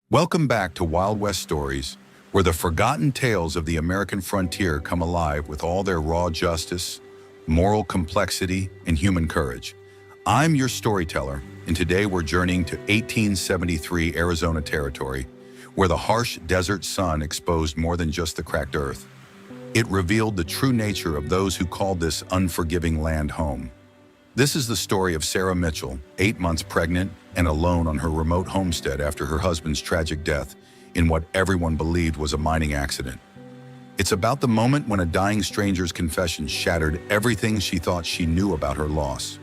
Welcome back to Wild West Stories, where the forgotten tales of the American frontier come alive with all their raw justice, moral complexity, and human courage. I'm your storyteller, and today we're journeying to 1873 Arizona territory, where the harsh desert sun exposed more than just the cracked earth. It revealed the true nature of those who called this unforgiving land home. This is the story of Sarah Mitchell, 8 months pregnant and alone on her remote homestead after her husband's tragic death in what everyone believed was a mining accident. It's about the moment when a dying stranger's confession shattered everything she thought she knew about her loss.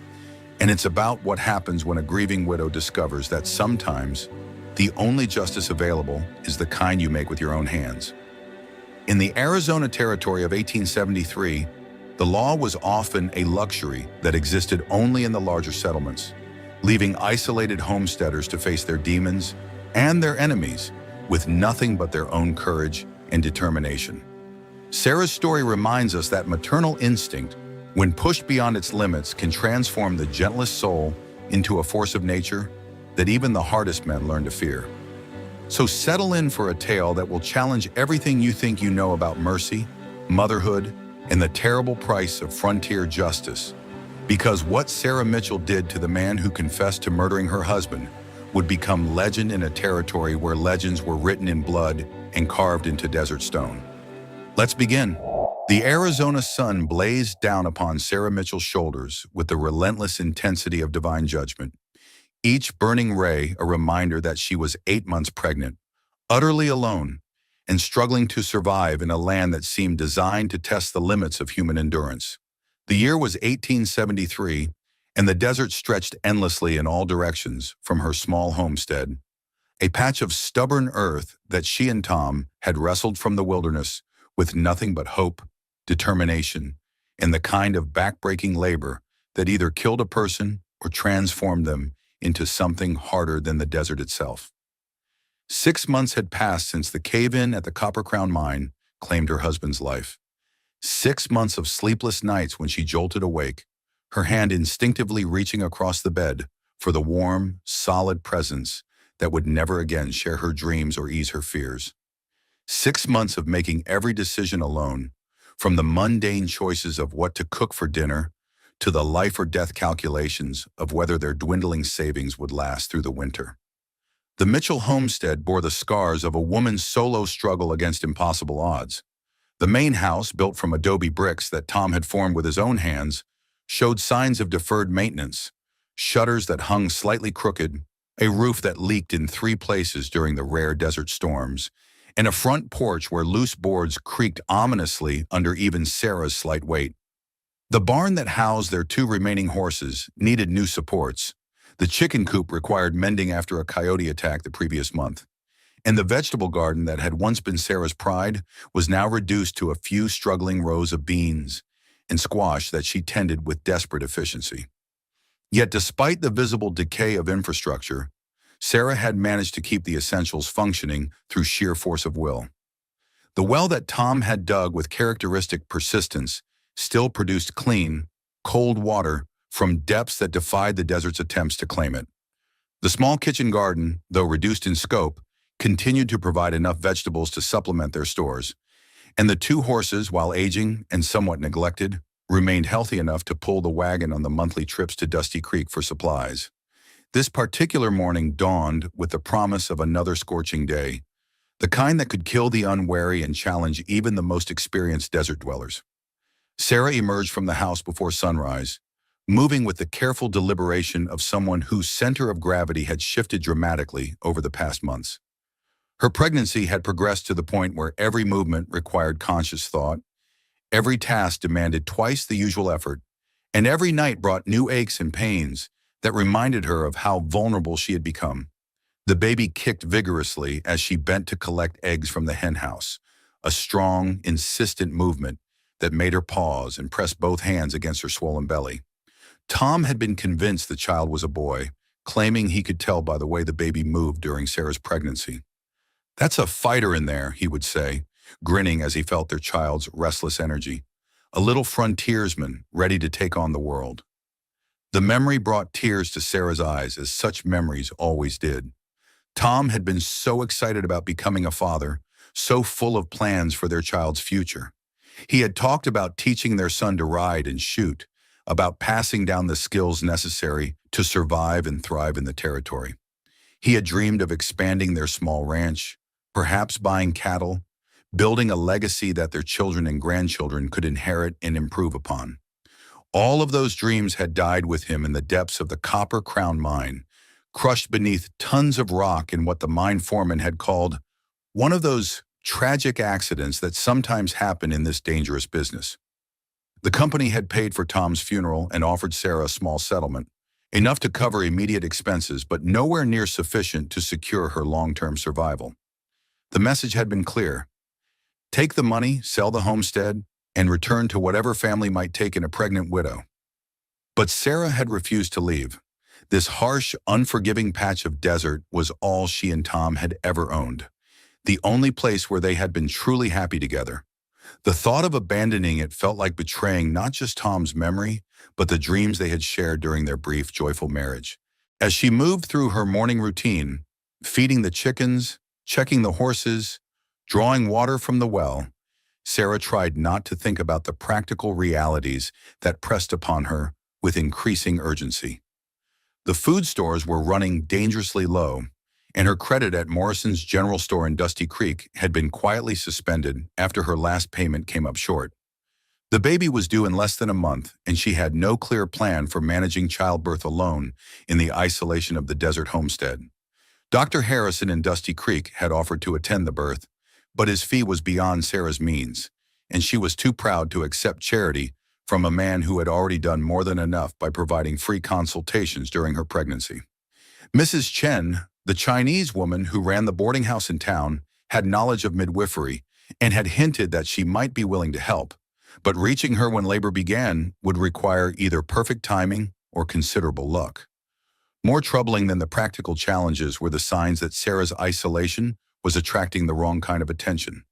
And it's about what happens when a grieving widow discovers that sometimes the only justice available is the kind you make with your own hands. In the Arizona territory of 1873, the law was often a luxury that existed only in the larger settlements, leaving isolated homesteaders to face their demons and their enemies with nothing but their own courage and determination. Sarah's story reminds us that maternal instinct, when pushed beyond its limits, can transform the gentlest soul into a force of nature that even the hardest men learn to fear. So settle in for a tale that will challenge everything you think you know about mercy, motherhood, and the terrible price of frontier justice. Because what Sarah Mitchell did to the man who confessed to murdering her husband would become legend in a territory where legends were written in blood and carved into desert stone. Let's begin. The Arizona sun blazed down upon Sarah Mitchell's shoulders with the relentless intensity of divine judgment. Each burning ray a reminder that she was 8 months pregnant, utterly alone, and struggling to survive in a land that seemed designed to test the limits of human endurance. The year was 1873, and the desert stretched endlessly in all directions from her small homestead, a patch of stubborn earth that she and Tom had wrestled from the wilderness with nothing but hope, determination, and the kind of backbreaking labor that either killed a person or transformed them into something harder than the desert itself. 6 months had passed since the cave-in at the Copper Crown mine claimed her husband's life. 6 months of sleepless nights when she jolted awake, her hand instinctively reaching across the bed for the warm, solid presence that would never again share her dreams or ease her fears. 6 months of making every decision alone, from the mundane choices of what to cook for dinner to the life or death calculations of whether their dwindling savings would last through the winter. The Mitchell homestead bore the scars of a woman's solo struggle against impossible odds. The main house, built from adobe bricks that Tom had formed with his own hands, showed signs of deferred maintenance: shutters that hung slightly crooked, a roof that leaked in 3 places during the rare desert storms, and a front porch where loose boards creaked ominously under even Sarah's slight weight. The barn that housed their 2 remaining horses needed new supports. The chicken coop required mending after a coyote attack the previous month, and the vegetable garden that had once been Sarah's pride was now reduced to a few struggling rows of beans and squash that she tended with desperate efficiency. Yet despite the visible decay of infrastructure, Sarah had managed to keep the essentials functioning through sheer force of will. The well that Tom had dug with characteristic persistence still produced clean, cold water from depths that defied the desert's attempts to claim it. The small kitchen garden, though reduced in scope, continued to provide enough vegetables to supplement their stores, and the 2 horses, while aging and somewhat neglected, remained healthy enough to pull the wagon on the monthly trips to Dusty Creek for supplies. This particular morning dawned with the promise of another scorching day, the kind that could kill the unwary and challenge even the most experienced desert dwellers. Sarah emerged from the house before sunrise, moving with the careful deliberation of someone whose center of gravity had shifted dramatically over the past months. Her pregnancy had progressed to the point where every movement required conscious thought, every task demanded twice the usual effort, and every night brought new aches and pains that reminded her of how vulnerable she had become. The baby kicked vigorously as she bent to collect eggs from the hen house, a strong, insistent movement that made her pause and press both hands against her swollen belly. Tom had been convinced the child was a boy, claiming he could tell by the way the baby moved during Sarah's pregnancy. "That's a fighter in there," he would say, grinning as he felt their child's restless energy. "A little frontiersman ready to take on the world." The memory brought tears to Sarah's eyes, as such memories always did. Tom had been so excited about becoming a father, so full of plans for their child's future. He had talked about teaching their son to ride and shoot, about passing down the skills necessary to survive and thrive in the territory. He had dreamed of expanding their small ranch, perhaps buying cattle, building a legacy that their children and grandchildren could inherit and improve upon. All of those dreams had died with him in the depths of the Copper Crown mine, crushed beneath tons of rock in what the mine foreman had called one of those tragic accidents that sometimes happen in this dangerous business. The company had paid for Tom's funeral and offered Sarah a small settlement, enough to cover immediate expenses but nowhere near sufficient to secure her long-term survival. The message had been clear. Take the money, sell the homestead, and return to whatever family might take in a pregnant widow. But Sarah had refused to leave. This harsh, unforgiving patch of desert was all she and Tom had ever owned, the only place where they had been truly happy together. The thought of abandoning it felt like betraying not just Tom's memory, but the dreams they had shared during their brief, joyful marriage. As she moved through her morning routine, feeding the chickens, checking the horses, drawing water from the well, Sarah tried not to think about the practical realities that pressed upon her with increasing urgency. The food stores were running dangerously low, and her credit at Morrison's General Store in Dusty Creek had been quietly suspended after her last payment came up short. The baby was due in less than a month, and she had no clear plan for managing childbirth alone in the isolation of the desert homestead. Dr. Harrison in Dusty Creek had offered to attend the birth, but his fee was beyond Sarah's means, and she was too proud to accept charity from a man who had already done more than enough by providing free consultations during her pregnancy. Mrs. Chen, the Chinese woman who ran the boarding house in town, had knowledge of midwifery and had hinted that she might be willing to help, but reaching her when labor began would require either perfect timing or considerable luck. More troubling than the practical challenges were the signs that Sarah's isolation was attracting the wrong kind of attention.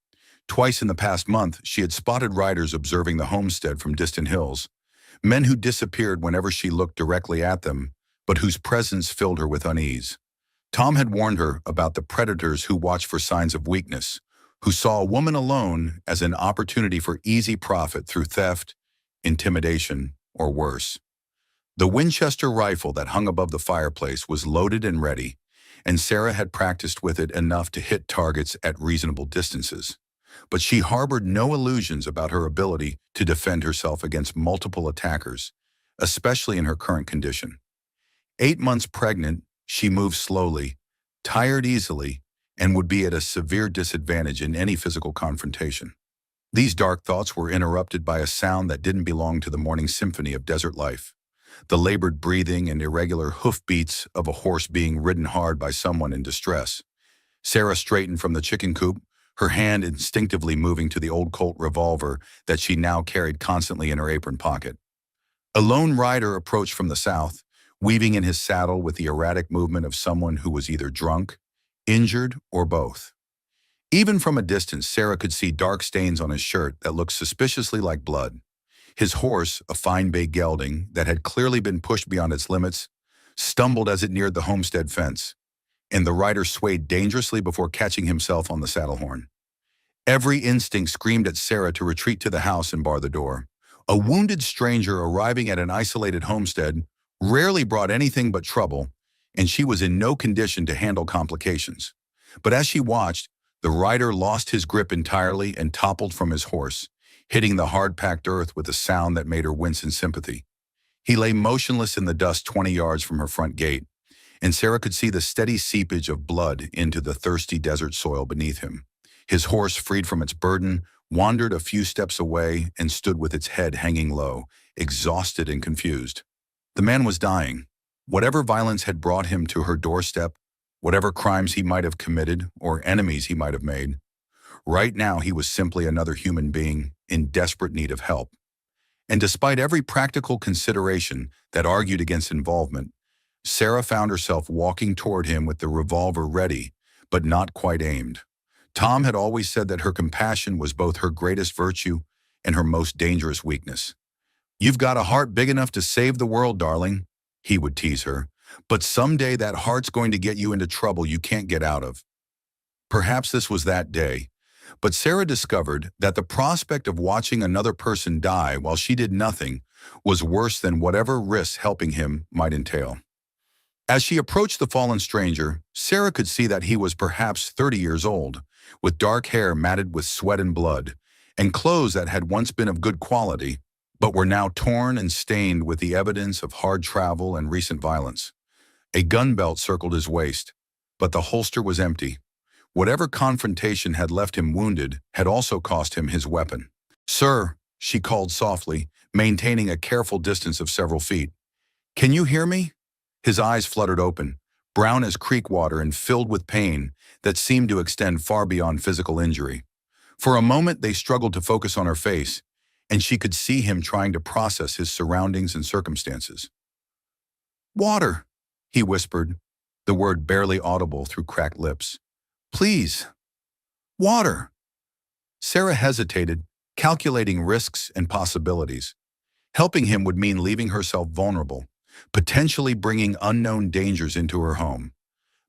Twice in the past month, she had spotted riders observing the homestead from distant hills, men who disappeared whenever she looked directly at them, but whose presence filled her with unease. Tom had warned her about the predators who watched for signs of weakness, who saw a woman alone as an opportunity for easy profit through theft, intimidation, or worse. The Winchester rifle that hung above the fireplace was loaded and ready, and Sarah had practiced with it enough to hit targets at reasonable distances. But she harbored no illusions about her ability to defend herself against multiple attackers, especially in her current condition. 8 months pregnant, she moved slowly, tired easily, and would be at a severe disadvantage in any physical confrontation. These dark thoughts were interrupted by a sound that didn't belong to the morning symphony of desert life. The labored breathing and irregular hoofbeats of a horse being ridden hard by someone in distress. Sarah straightened from the chicken coop, her hand instinctively moving to the old Colt revolver that she now carried constantly in her apron pocket. A lone rider approached from the south, weaving in his saddle with the erratic movement of someone who was either drunk, injured, or both. Even from a distance, Sarah could see dark stains on his shirt that looked suspiciously like blood. His horse, a fine bay gelding that had clearly been pushed beyond its limits, stumbled as it neared the homestead fence, and the rider swayed dangerously before catching himself on the saddle horn. Every instinct screamed at Sarah to retreat to the house and bar the door. A wounded stranger arriving at an isolated homestead rarely brought anything but trouble, and she was in no condition to handle complications. But as she watched, the rider lost his grip entirely and toppled from his horse, hitting the hard-packed earth with a sound that made her wince in sympathy. He lay motionless in the dust 20 yards from her front gate, and Sarah could see the steady seepage of blood into the thirsty desert soil beneath him. His horse, freed from its burden, wandered a few steps away and stood with its head hanging low, exhausted and confused. The man was dying. Whatever violence had brought him to her doorstep, whatever crimes he might have committed or enemies he might have made, right now he was simply another human being in desperate need of help. And despite every practical consideration that argued against involvement, Sarah found herself walking toward him with the revolver ready, but not quite aimed. Tom had always said that her compassion was both her greatest virtue and her most dangerous weakness. "You've got a heart big enough to save the world, darling," he would tease her. But someday that heart's going to get you into trouble you can't get out of. Perhaps this was that day, but Sarah discovered that the prospect of watching another person die while she did nothing was worse than whatever risks helping him might entail. As she approached the fallen stranger, Sarah could see that he was perhaps 30 years old, with dark hair matted with sweat and blood, and clothes that had once been of good quality, but were now torn and stained with the evidence of hard travel and recent violence. A gun belt circled his waist, but the holster was empty. Whatever confrontation had left him wounded had also cost him his weapon. "Sir," she called softly, maintaining a careful distance of several feet. "Can you hear me?" His eyes fluttered open, brown as creek water and filled with pain that seemed to extend far beyond physical injury. For a moment they struggled to focus on her face, and she could see him trying to process his surroundings and circumstances. "Water," he whispered, the word barely audible through cracked lips. "Please, water." Sarah hesitated, calculating risks and possibilities. Helping him would mean leaving herself vulnerable, potentially bringing unknown dangers into her home.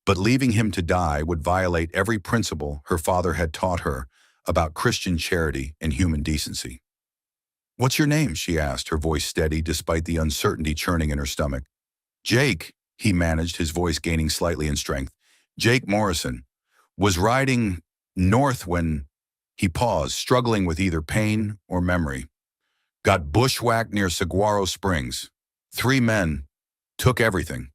But leaving him to die would violate every principle her father had taught her about Christian charity and human decency. "What's your name?" she asked, her voice steady despite the uncertainty churning in her stomach. "Jake," he managed, his voice gaining slightly in strength. "Jake Morrison. Was riding north when..." He paused, struggling with either pain or memory. "Got bushwhacked near Saguaro Springs. 3 men. Took everything."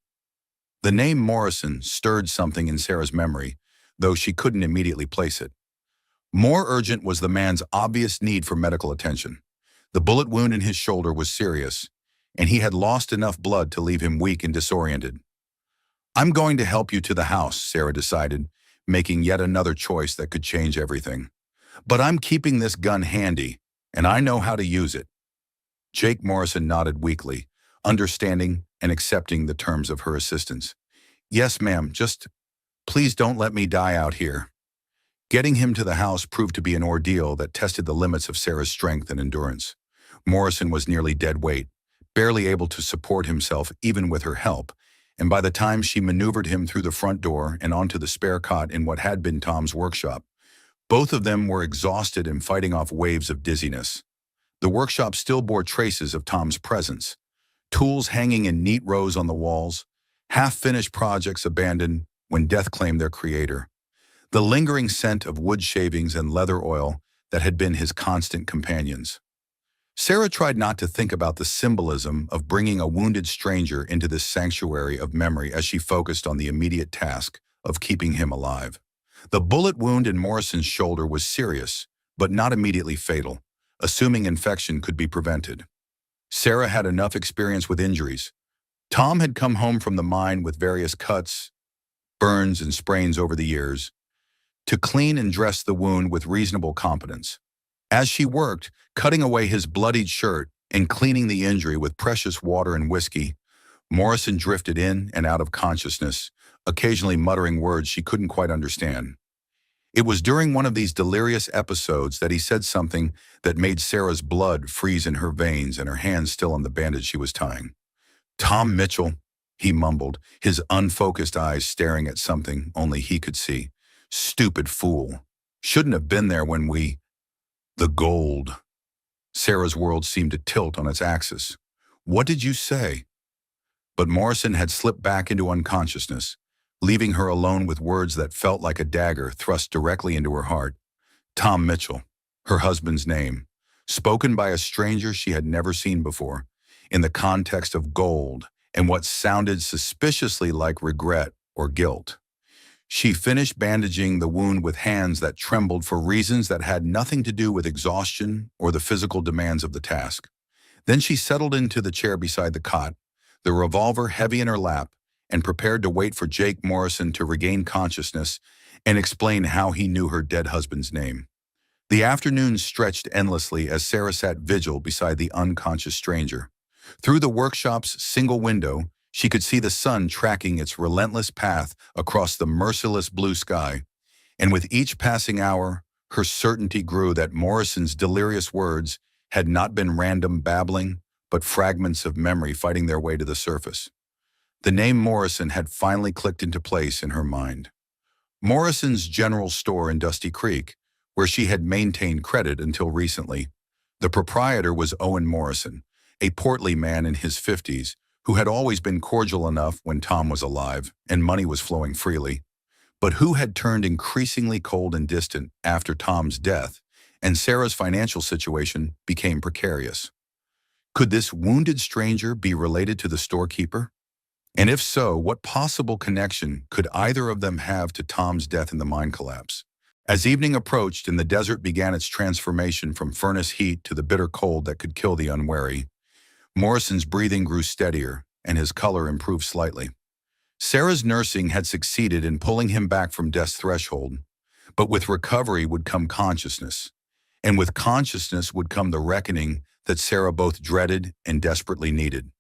The name Morrison stirred something in Sarah's memory, though she couldn't immediately place it. More urgent was the man's obvious need for medical attention. The bullet wound in his shoulder was serious, and he had lost enough blood to leave him weak and disoriented. "I'm going to help you to the house," Sarah decided, making yet another choice that could change everything. "But I'm keeping this gun handy, and I know how to use it." Jake Morrison nodded weakly, understanding and accepting the terms of her assistance. "Yes, ma'am, just please don't let me die out here." Getting him to the house proved to be an ordeal that tested the limits of Sarah's strength and endurance. Morrison was nearly dead weight, barely able to support himself even with her help, and by the time she maneuvered him through the front door and onto the spare cot in what had been Tom's workshop, both of them were exhausted and fighting off waves of dizziness. The workshop still bore traces of Tom's presence, tools hanging in neat rows on the walls, half-finished projects abandoned when death claimed their creator. The lingering scent of wood shavings and leather oil that had been his constant companions. Sarah tried not to think about the symbolism of bringing a wounded stranger into this sanctuary of memory as she focused on the immediate task of keeping him alive. The bullet wound in Morrison's shoulder was serious, but not immediately fatal, assuming infection could be prevented. Sarah had enough experience with injuries. Tom had come home from the mine with various cuts, burns, and sprains over the years, to clean and dress the wound with reasonable competence. As she worked, cutting away his bloodied shirt and cleaning the injury with precious water and whiskey, Morrison drifted in and out of consciousness, occasionally muttering words she couldn't quite understand. It was during one of these delirious episodes that he said something that made Sarah's blood freeze in her veins and her hands still on the bandage she was tying. "Tom Mitchell," he mumbled, his unfocused eyes staring at something only he could see. "Stupid fool. Shouldn't have been there when we..." "The gold." Sarah's world seemed to tilt on its axis. "What did you say?" But Morrison had slipped back into unconsciousness, leaving her alone with words that felt like a dagger thrust directly into her heart. Tom Mitchell, her husband's name, spoken by a stranger she had never seen before, in the context of gold and what sounded suspiciously like regret or guilt. She finished bandaging the wound with hands that trembled for reasons that had nothing to do with exhaustion or the physical demands of the task. Then she settled into the chair beside the cot, the revolver heavy in her lap, and prepared to wait for Jake Morrison to regain consciousness and explain how he knew her dead husband's name. The afternoon stretched endlessly as Sarah sat vigil beside the unconscious stranger. Through the workshop's single window, she could see the sun tracking its relentless path across the merciless blue sky, and with each passing hour, her certainty grew that Morrison's delirious words had not been random babbling, but fragments of memory fighting their way to the surface. The name Morrison had finally clicked into place in her mind. Morrison's General Store in Dusty Creek, where she had maintained credit until recently. The proprietor was Owen Morrison, a portly man in his 50s, who had always been cordial enough when Tom was alive and money was flowing freely, but who had turned increasingly cold and distant after Tom's death, and Sarah's financial situation became precarious. Could this wounded stranger be related to the storekeeper? And if so, what possible connection could either of them have to Tom's death in the mine collapse? As evening approached and the desert began its transformation from furnace heat to the bitter cold that could kill the unwary, Morrison's breathing grew steadier and his color improved slightly. Sarah's nursing had succeeded in pulling him back from death's threshold, but with recovery would come consciousness, and with consciousness would come the reckoning that Sarah both dreaded and desperately needed.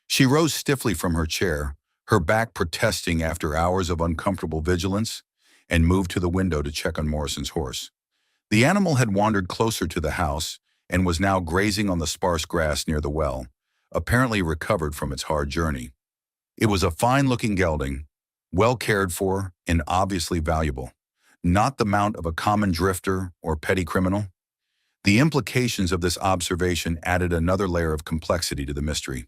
She rose stiffly from her chair, her back protesting after hours of uncomfortable vigilance, and moved to the window to check on Morrison's horse. The animal had wandered closer to the house and was now grazing on the sparse grass near the well, apparently recovered from its hard journey. It was a fine-looking gelding, well cared for and obviously valuable, not the mount of a common drifter or petty criminal. The implications of this observation added another layer of complexity to the mystery.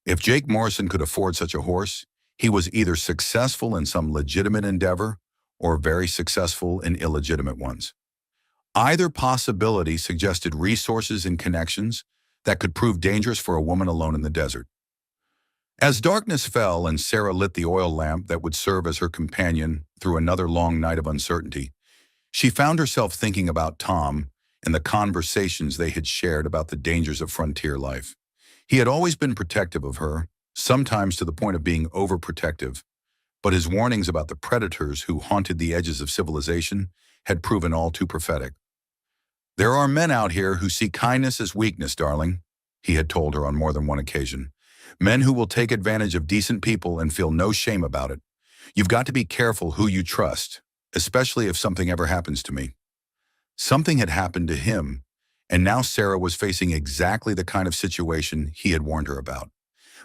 If Jake Morrison could afford such a horse, he was either successful in some legitimate endeavor or very successful in illegitimate ones. Either possibility suggested resources and connections that could prove dangerous for a woman alone in the desert. As darkness fell and Sarah lit the oil lamp that would serve as her companion through another long night of uncertainty, she found herself thinking about Tom and the conversations they had shared about the dangers of frontier life. He had always been protective of her, sometimes to the point of being overprotective, but his warnings about the predators who haunted the edges of civilization had proven all too prophetic. "There are men out here who see kindness as weakness, darling," he had told her on more than one occasion. "Men who will take advantage of decent people and feel no shame about it. You've got to be careful who you trust, especially if something ever happens to me." Something had happened to him, and now Sarah was facing exactly the kind of situation he had warned her about.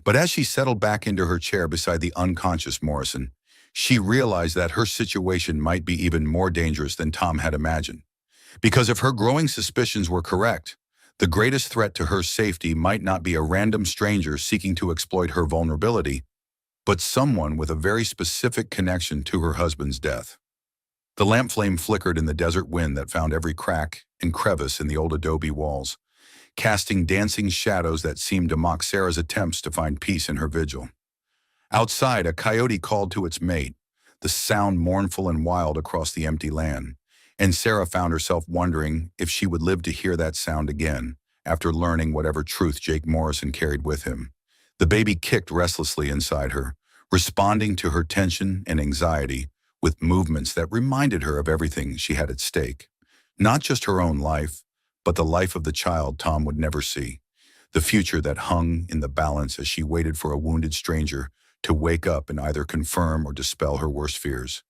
But as she settled back into her chair beside the unconscious Morrison, she realized that her situation might be even more dangerous than Tom had imagined. Because if her growing suspicions were correct, the greatest threat to her safety might not be a random stranger seeking to exploit her vulnerability, but someone with a very specific connection to her husband's death. The lamp flame flickered in the desert wind that found every crack and crevice in the old adobe walls, casting dancing shadows that seemed to mock Sarah's attempts to find peace in her vigil. Outside, a coyote called to its mate, the sound mournful and wild across the empty land, and Sarah found herself wondering if she would live to hear that sound again after learning whatever truth Jake Morrison carried with him. The baby kicked restlessly inside her, responding to her tension and anxiety with movements that reminded her of everything she had at stake. Not just her own life, but the life of the child Tom would never see. The future that hung in the balance as she waited for a wounded stranger to wake up and either confirm or dispel her worst fears.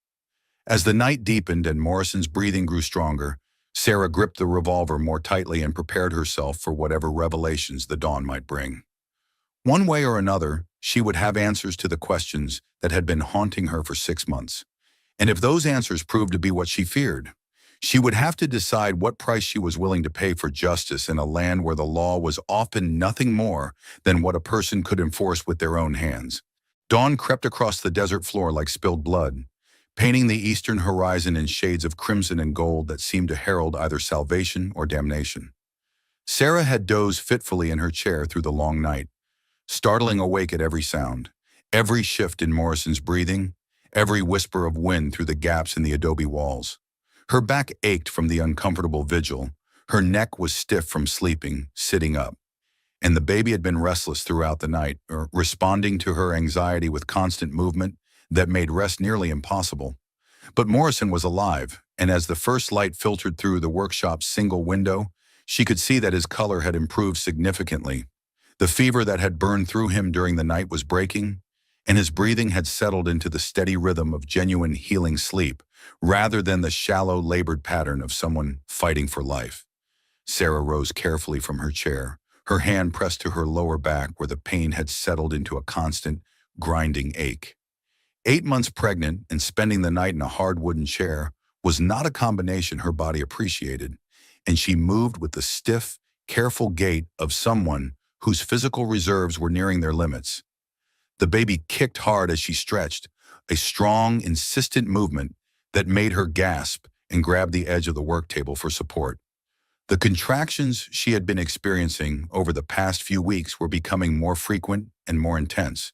As the night deepened and Morrison's breathing grew stronger, Sarah gripped the revolver more tightly and prepared herself for whatever revelations the dawn might bring. One way or another, she would have answers to the questions that had been haunting her for 6 months. And if those answers proved to be what she feared, she would have to decide what price she was willing to pay for justice in a land where the law was often nothing more than what a person could enforce with their own hands. Dawn crept across the desert floor like spilled blood, painting the eastern horizon in shades of crimson and gold that seemed to herald either salvation or damnation. Sarah had dozed fitfully in her chair through the long night, startling awake at every sound, every shift in Morrison's breathing, every whisper of wind through the gaps in the adobe walls. Her back ached from the uncomfortable vigil, her neck was stiff from sleeping, sitting up, and the baby had been restless throughout the night, responding to her anxiety with constant movement that made rest nearly impossible. But Morrison was alive, and as the first light filtered through the workshop's single window, she could see that his color had improved significantly. The fever that had burned through him during the night was breaking, and his breathing had settled into the steady rhythm of genuine healing sleep, rather than the shallow, labored pattern of someone fighting for life. Sarah rose carefully from her chair, her hand pressed to her lower back where the pain had settled into a constant, grinding ache. 8 months pregnant and spending the night in a hard wooden chair was not a combination her body appreciated, and she moved with the stiff, careful gait of someone whose physical reserves were nearing their limits. The baby kicked hard as she stretched, a strong, insistent movement that made her gasp and grab the edge of the work table for support. The contractions she had been experiencing over the past few weeks were becoming more frequent and more intense,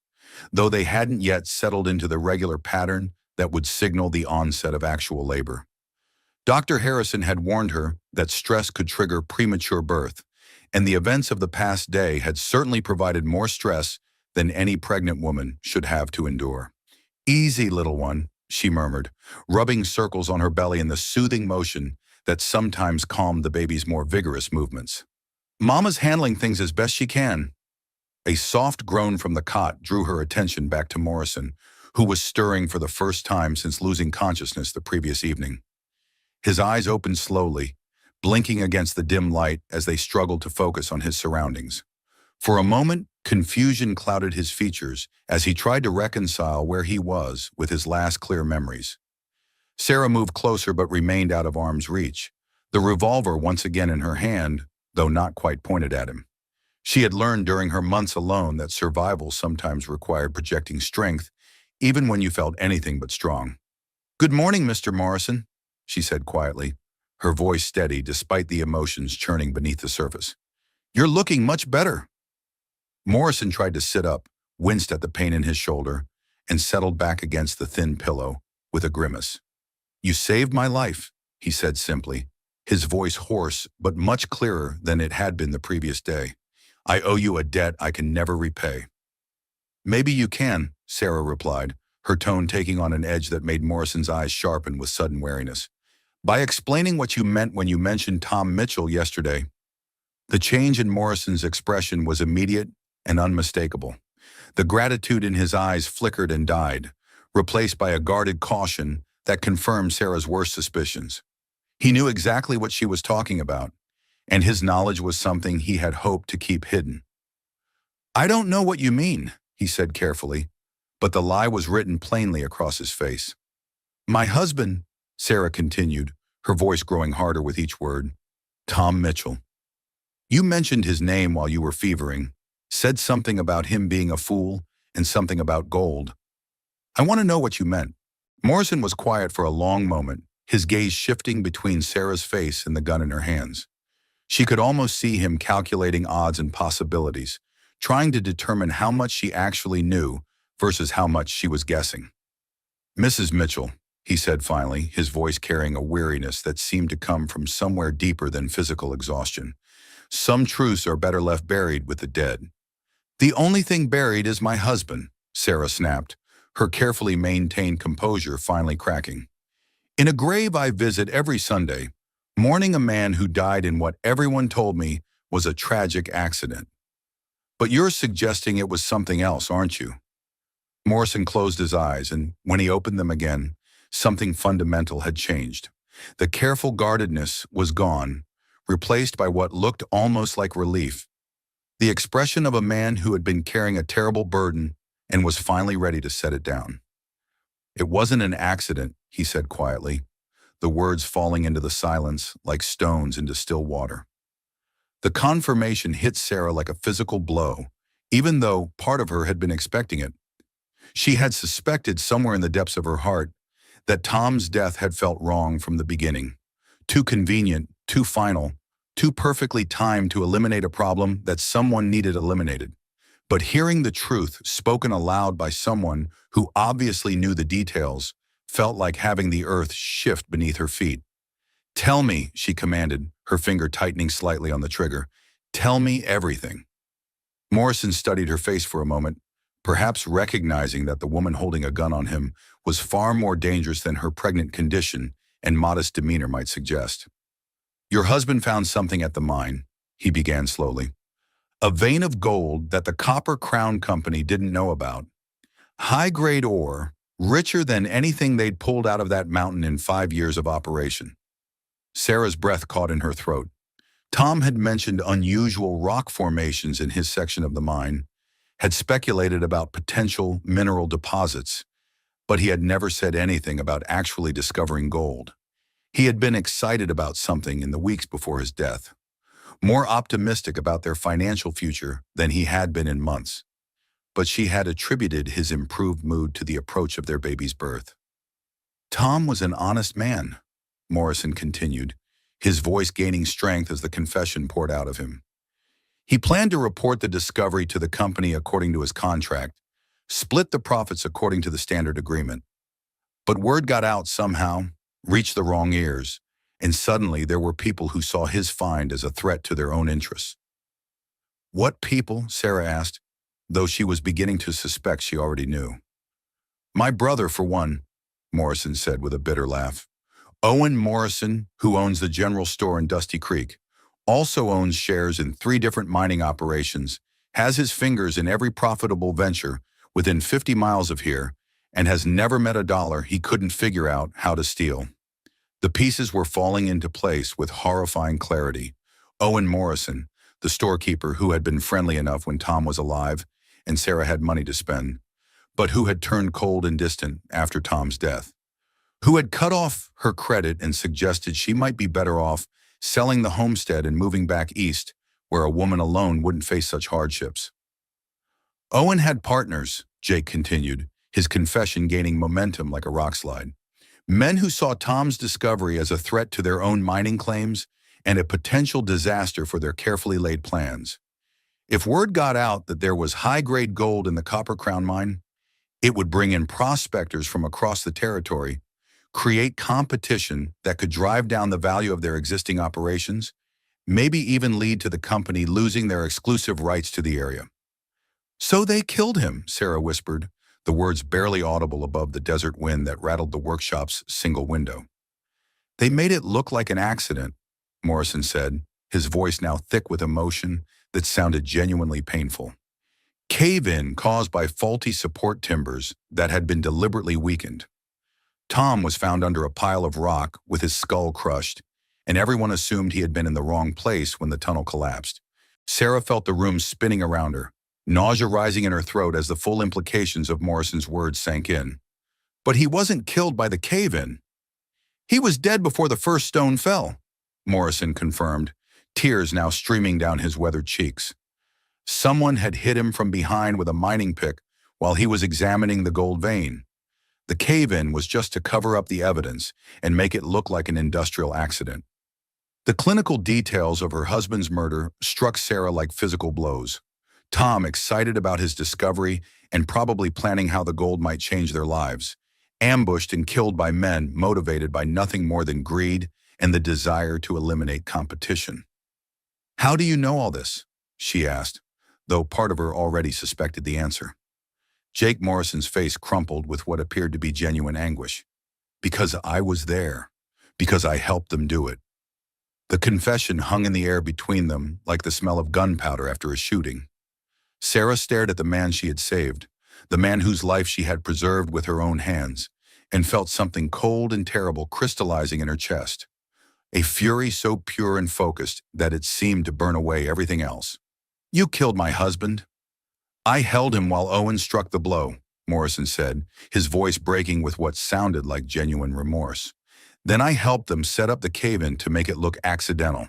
though they hadn't yet settled into the regular pattern that would signal the onset of actual labor. Dr. Harrison had warned her that stress could trigger premature birth, and the events of the past day had certainly provided more stress than any pregnant woman should have to endure. "Easy, little one," she murmured, rubbing circles on her belly in the soothing motion that sometimes calmed the baby's more vigorous movements. "Mama's handling things as best she can." A soft groan from the cot drew her attention back to Morrison, who was stirring for the first time since losing consciousness the previous evening. His eyes opened slowly, blinking against the dim light as they struggled to focus on his surroundings. For a moment, confusion clouded his features as he tried to reconcile where he was with his last clear memories. Sarah moved closer but remained out of arm's reach, the revolver once again in her hand, though not quite pointed at him. She had learned during her months alone that survival sometimes required projecting strength, even when you felt anything but strong. "Good morning, Mr. Morrison," she said quietly, her voice steady despite the emotions churning beneath the surface. "You're looking much better." Morrison tried to sit up, winced at the pain in his shoulder, and settled back against the thin pillow with a grimace. "You saved my life," he said simply, his voice hoarse but much clearer than it had been the previous day. "I owe you a debt I can never repay." "Maybe you can," Sarah replied, her tone taking on an edge that made Morrison's eyes sharpen with sudden wariness. "By explaining what you meant when you mentioned Tom Mitchell yesterday." The change in Morrison's expression was immediate and unmistakable. The gratitude in his eyes flickered and died, replaced by a guarded caution that confirmed Sarah's worst suspicions. He knew exactly what she was talking about, and his knowledge was something he had hoped to keep hidden. "I don't know what you mean," he said carefully, but the lie was written plainly across his face. "My husband," Sarah continued, her voice growing harder with each word, "Tom Mitchell. You mentioned his name while you were fevering, said something about him being a fool and something about gold. I want to know what you meant." Morrison was quiet for a long moment, his gaze shifting between Sarah's face and the gun in her hands. She could almost see him calculating odds and possibilities, trying to determine how much she actually knew versus how much she was guessing. "Mrs. Mitchell," he said finally, his voice carrying a weariness that seemed to come from somewhere deeper than physical exhaustion. "Some truths are better left buried with the dead." "The only thing buried is my husband," Sarah snapped, her carefully maintained composure finally cracking. "In a grave I visit every Sunday, mourning a man who died in what everyone told me was a tragic accident. But you're suggesting it was something else, aren't you?" Morrison closed his eyes, and when he opened them again, something fundamental had changed. The careful guardedness was gone, replaced by what looked almost like relief. The expression of a man who had been carrying a terrible burden and was finally ready to set it down. "It wasn't an accident," he said quietly, the words falling into the silence like stones into still water. The confirmation hit Sarah like a physical blow, even though part of her had been expecting it. She had suspected somewhere in the depths of her heart that Tom's death had felt wrong from the beginning. Too convenient, too final, too perfectly timed to eliminate a problem that someone needed eliminated. But hearing the truth spoken aloud by someone who obviously knew the details felt like having the earth shift beneath her feet. "Tell me," she commanded, her finger tightening slightly on the trigger. "Tell me everything." Morrison studied her face for a moment, perhaps recognizing that the woman holding a gun on him was far more dangerous than her pregnant condition and modest demeanor might suggest. "Your husband found something at the mine," he began slowly. "A vein of gold that the Copper Crown Company didn't know about. High-grade ore, richer than anything they'd pulled out of that mountain in 5 years of operation." Sarah's breath caught in her throat. Tom had mentioned unusual rock formations in his section of the mine. had speculated about potential mineral deposits, but he had never said anything about actually discovering gold. He had been excited about something in the weeks before his death, more optimistic about their financial future than he had been in months. But she had attributed his improved mood to the approach of their baby's birth. Tom was an honest man, Morrison continued, his voice gaining strength as the confession poured out of him. He planned to report the discovery to the company according to his contract, split the profits according to the standard agreement. But word got out somehow, reached the wrong ears, and suddenly there were people who saw his find as a threat to their own interests. What people? Sarah asked, though she was beginning to suspect she already knew. My brother, for one, Morrison said with a bitter laugh. Owen Morrison, who owns the general store in Dusty Creek, also owns shares in 3 different mining operations, has his fingers in every profitable venture within 50 miles of here, and has never met a dollar he couldn't figure out how to steal. The pieces were falling into place with horrifying clarity. Owen Morrison, the storekeeper who had been friendly enough when Tom was alive and Sarah had money to spend, but who had turned cold and distant after Tom's death, who had cut off her credit and suggested she might be better off selling the homestead and moving back east, where a woman alone wouldn't face such hardships. Owen had partners, Jake continued, his confession gaining momentum like a rock slide. Men who saw Tom's discovery as a threat to their own mining claims and a potential disaster for their carefully laid plans. If word got out that there was high-grade gold in the Copper Crown mine, it would bring in prospectors from across the territory, create competition that could drive down the value of their existing operations, maybe even lead to the company losing their exclusive rights to the area. So they killed him, Sarah whispered, the words barely audible above the desert wind that rattled the workshop's single window. They made it look like an accident, Morrison said, his voice now thick with emotion that sounded genuinely painful. Cave-in caused by faulty support timbers that had been deliberately weakened. Tom was found under a pile of rock with his skull crushed, and everyone assumed he had been in the wrong place when the tunnel collapsed. Sarah felt the room spinning around her, nausea rising in her throat as the full implications of Morrison's words sank in. But he wasn't killed by the cave-in. He was dead before the first stone fell, Morrison confirmed, tears now streaming down his weathered cheeks. Someone had hit him from behind with a mining pick while he was examining the gold vein. The cave-in was just to cover up the evidence and make it look like an industrial accident. The clinical details of her husband's murder struck Sarah like physical blows. Tom, excited about his discovery and probably planning how the gold might change their lives, ambushed and killed by men motivated by nothing more than greed and the desire to eliminate competition. How do you know all this? She asked, though part of her already suspected the answer. Jake Morrison's face crumpled with what appeared to be genuine anguish. Because I was there. Because I helped them do it. The confession hung in the air between them like the smell of gunpowder after a shooting. Sarah stared at the man she had saved, the man whose life she had preserved with her own hands, and felt something cold and terrible crystallizing in her chest. A fury so pure and focused that it seemed to burn away everything else. You killed my husband. I held him while Owen struck the blow, Morrison said, his voice breaking with what sounded like genuine remorse. Then I helped them set up the cave-in to make it look accidental.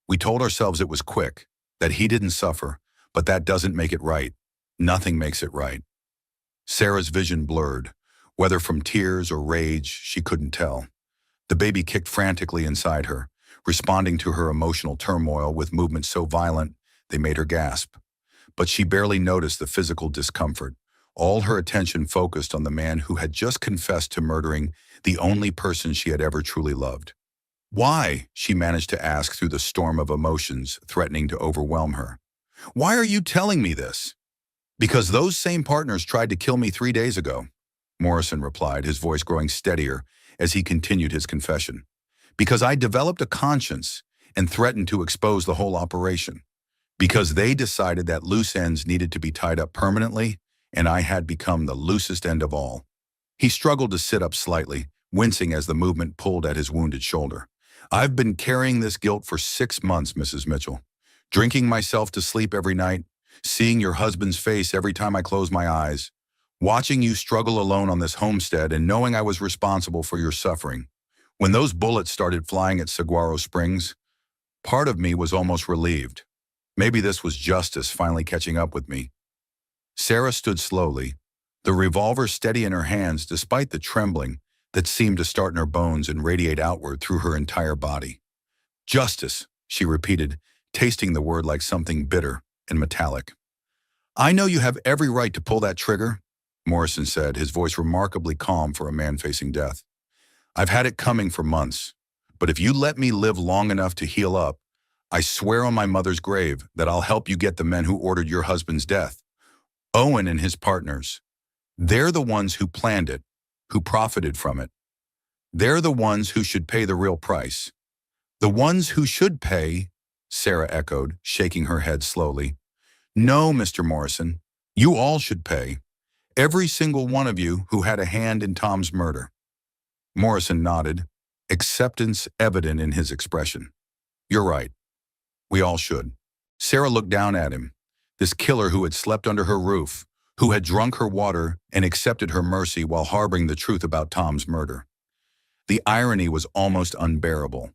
We told ourselves it was quick, that he didn't suffer, but that doesn't make it right. Nothing makes it right. Sarah's vision blurred. Whether from tears or rage, she couldn't tell. The baby kicked frantically inside her, responding to her emotional turmoil with movements so violent they made her gasp. But she barely noticed the physical discomfort, all her attention focused on the man who had just confessed to murdering the only person she had ever truly loved. Why? She managed to ask through the storm of emotions threatening to overwhelm her. Why are you telling me this? Because those same partners tried to kill me 3 days ago, Morrison replied, his voice growing steadier as he continued his confession. Because I developed a conscience and threatened to expose the whole operation. Because they decided that loose ends needed to be tied up permanently, and I had become the loosest end of all. He struggled to sit up slightly, wincing as the movement pulled at his wounded shoulder. I've been carrying this guilt for 6 months, Mrs. Mitchell. Drinking myself to sleep every night, Seeing your husband's face every time I close my eyes, watching you struggle alone on this homestead and knowing I was responsible for your suffering. When those bullets started flying at Saguaro Springs, part of me was almost relieved. Maybe this was justice finally catching up with me. Sarah stood slowly, the revolver steady in her hands despite the trembling that seemed to start in her bones and radiate outward through her entire body. Justice, she repeated, tasting the word like something bitter and metallic. I know you have every right to pull that trigger, Morrison said, his voice remarkably calm for a man facing death. I've had it coming for months, but if you let me live long enough to heal up, I swear on my mother's grave that I'll help you get the men who ordered your husband's death. Owen and his partners. They're the ones who planned it, who profited from it. They're the ones who should pay the real price. The ones who should pay, Sarah echoed, shaking her head slowly. No, Mr. Morrison, you all should pay. Every single one of you who had a hand in Tom's murder. Morrison nodded, acceptance evident in his expression. You're right. We all should. Sarah looked down at him, this killer who had slept under her roof, who had drunk her water and accepted her mercy while harboring the truth about Tom's murder. The irony was almost unbearable.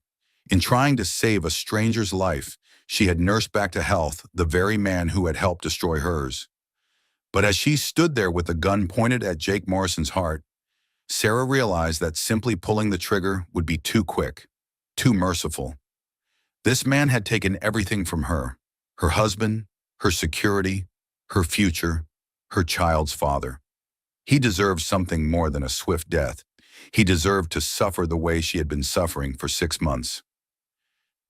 In trying to save a stranger's life, she had nursed back to health the very man who had helped destroy hers. But as she stood there with the gun pointed at Jake Morrison's heart, Sarah realized that simply pulling the trigger would be too quick, too merciful. This man had taken everything from her husband, her security, her future, her child's father. He deserved something more than a swift death. He deserved to suffer the way she had been suffering for 6 months.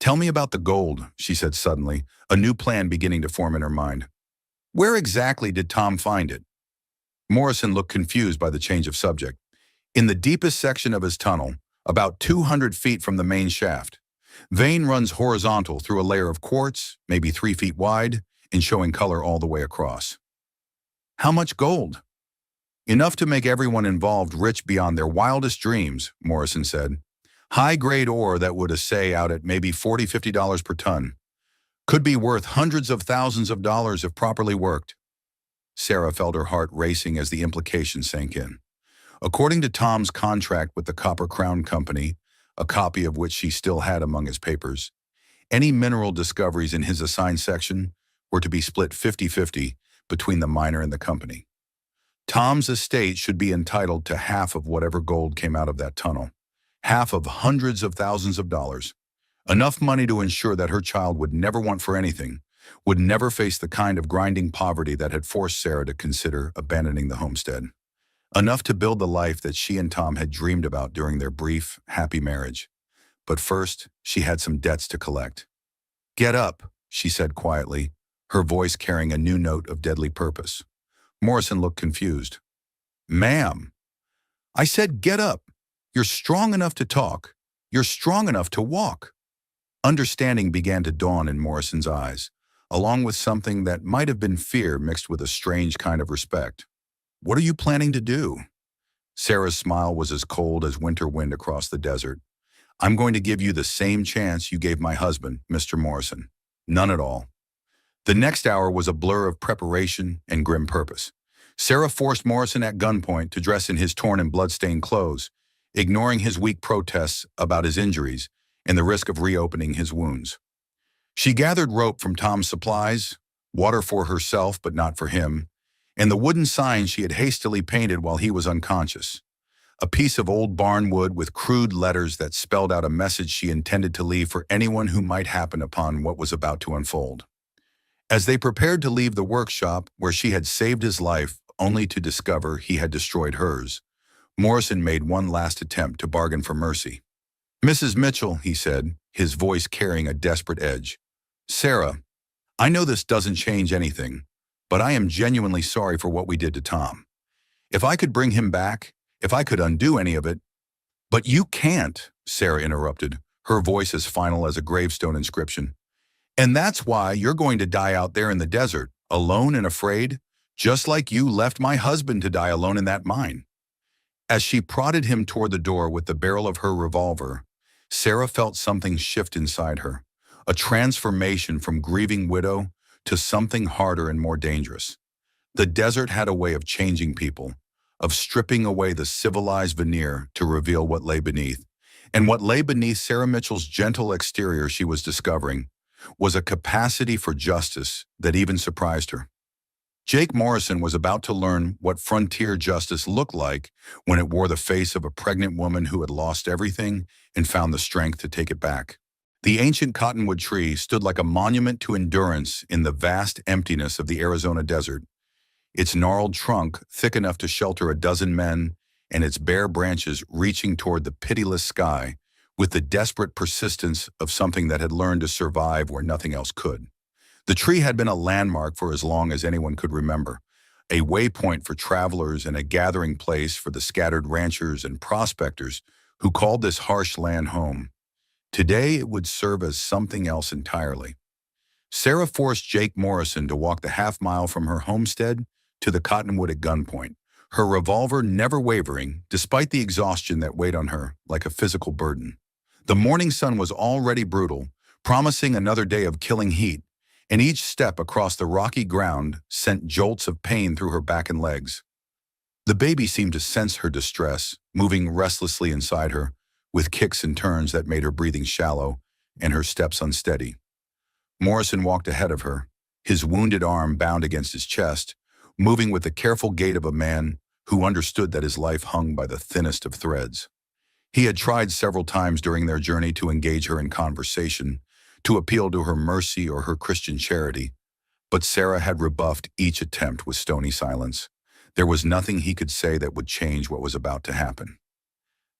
Tell me about the gold, she said suddenly, a new plan beginning to form in her mind. Where exactly did Tom find it? Morrison looked confused by the change of subject. In the deepest section of his tunnel, about 200 feet from the main shaft. Vein runs horizontal through a layer of quartz, maybe 3 feet wide, and showing color all the way across. How much gold? Enough to make everyone involved rich beyond their wildest dreams, Morrison said. High-grade ore that would assay out at maybe $40, $50 per ton. Could be worth hundreds of thousands of dollars if properly worked. Sarah felt her heart racing as the implication sank in. According to Tom's contract with the Copper Crown Company, a copy of which she still had among his papers, any mineral discoveries in his assigned section were to be split 50-50 between the miner and the company. Tom's estate should be entitled to half of whatever gold came out of that tunnel, half of hundreds of thousands of dollars, enough money to ensure that her child would never want for anything, would never face the kind of grinding poverty that had forced Sarah to consider abandoning the homestead. Enough to build the life that she and Tom had dreamed about during their brief, happy marriage. But first, she had some debts to collect. Get up, she said quietly, her voice carrying a new note of deadly purpose. Morrison looked confused. Ma'am, I said get up. You're strong enough to talk. You're strong enough to walk. Understanding began to dawn in Morrison's eyes, along with something that might have been fear mixed with a strange kind of respect. What are you planning to do? Sarah's smile was as cold as winter wind across the desert. I'm going to give you the same chance you gave my husband, Mr. Morrison. None at all. The next hour was a blur of preparation and grim purpose. Sarah forced Morrison at gunpoint to dress in his torn and blood-stained clothes, ignoring his weak protests about his injuries and the risk of reopening his wounds. She gathered rope from Tom's supplies, water for herself but not for him, and the wooden sign she had hastily painted while he was unconscious. A piece of old barn wood with crude letters that spelled out a message she intended to leave for anyone who might happen upon what was about to unfold. As they prepared to leave the workshop where she had saved his life only to discover he had destroyed hers, Morrison made one last attempt to bargain for mercy. Mrs. Mitchell, he said, his voice carrying a desperate edge. Sarah, I know this doesn't change anything, but I am genuinely sorry for what we did to Tom. If I could bring him back, if I could undo any of it. But you can't, Sarah interrupted, her voice as final as a gravestone inscription. And that's why you're going to die out there in the desert, alone and afraid, just like you left my husband to die alone in that mine. As she prodded him toward the door with the barrel of her revolver, Sarah felt something shift inside her, a transformation from grieving widow to something harder and more dangerous. The desert had a way of changing people, of stripping away the civilized veneer to reveal what lay beneath. And what lay beneath Sarah Mitchell's gentle exterior, she was discovering, was a capacity for justice that even surprised her. Jake Morrison was about to learn what frontier justice looked like when it wore the face of a pregnant woman who had lost everything and found the strength to take it back. The ancient cottonwood tree stood like a monument to endurance in the vast emptiness of the Arizona desert, its gnarled trunk thick enough to shelter a dozen men and its bare branches reaching toward the pitiless sky with the desperate persistence of something that had learned to survive where nothing else could. The tree had been a landmark for as long as anyone could remember, a waypoint for travelers and a gathering place for the scattered ranchers and prospectors who called this harsh land home. Today, it would serve as something else entirely. Sarah forced Jake Morrison to walk the half-mile from her homestead to the cottonwood at gunpoint, her revolver never wavering despite the exhaustion that weighed on her like a physical burden. The morning sun was already brutal, promising another day of killing heat, and each step across the rocky ground sent jolts of pain through her back and legs. The baby seemed to sense her distress, moving restlessly inside her, with kicks and turns that made her breathing shallow and her steps unsteady. Morrison walked ahead of her, his wounded arm bound against his chest, moving with the careful gait of a man who understood that his life hung by the thinnest of threads. He had tried several times during their journey to engage her in conversation, to appeal to her mercy or her Christian charity, but Sarah had rebuffed each attempt with stony silence. There was nothing he could say that would change what was about to happen.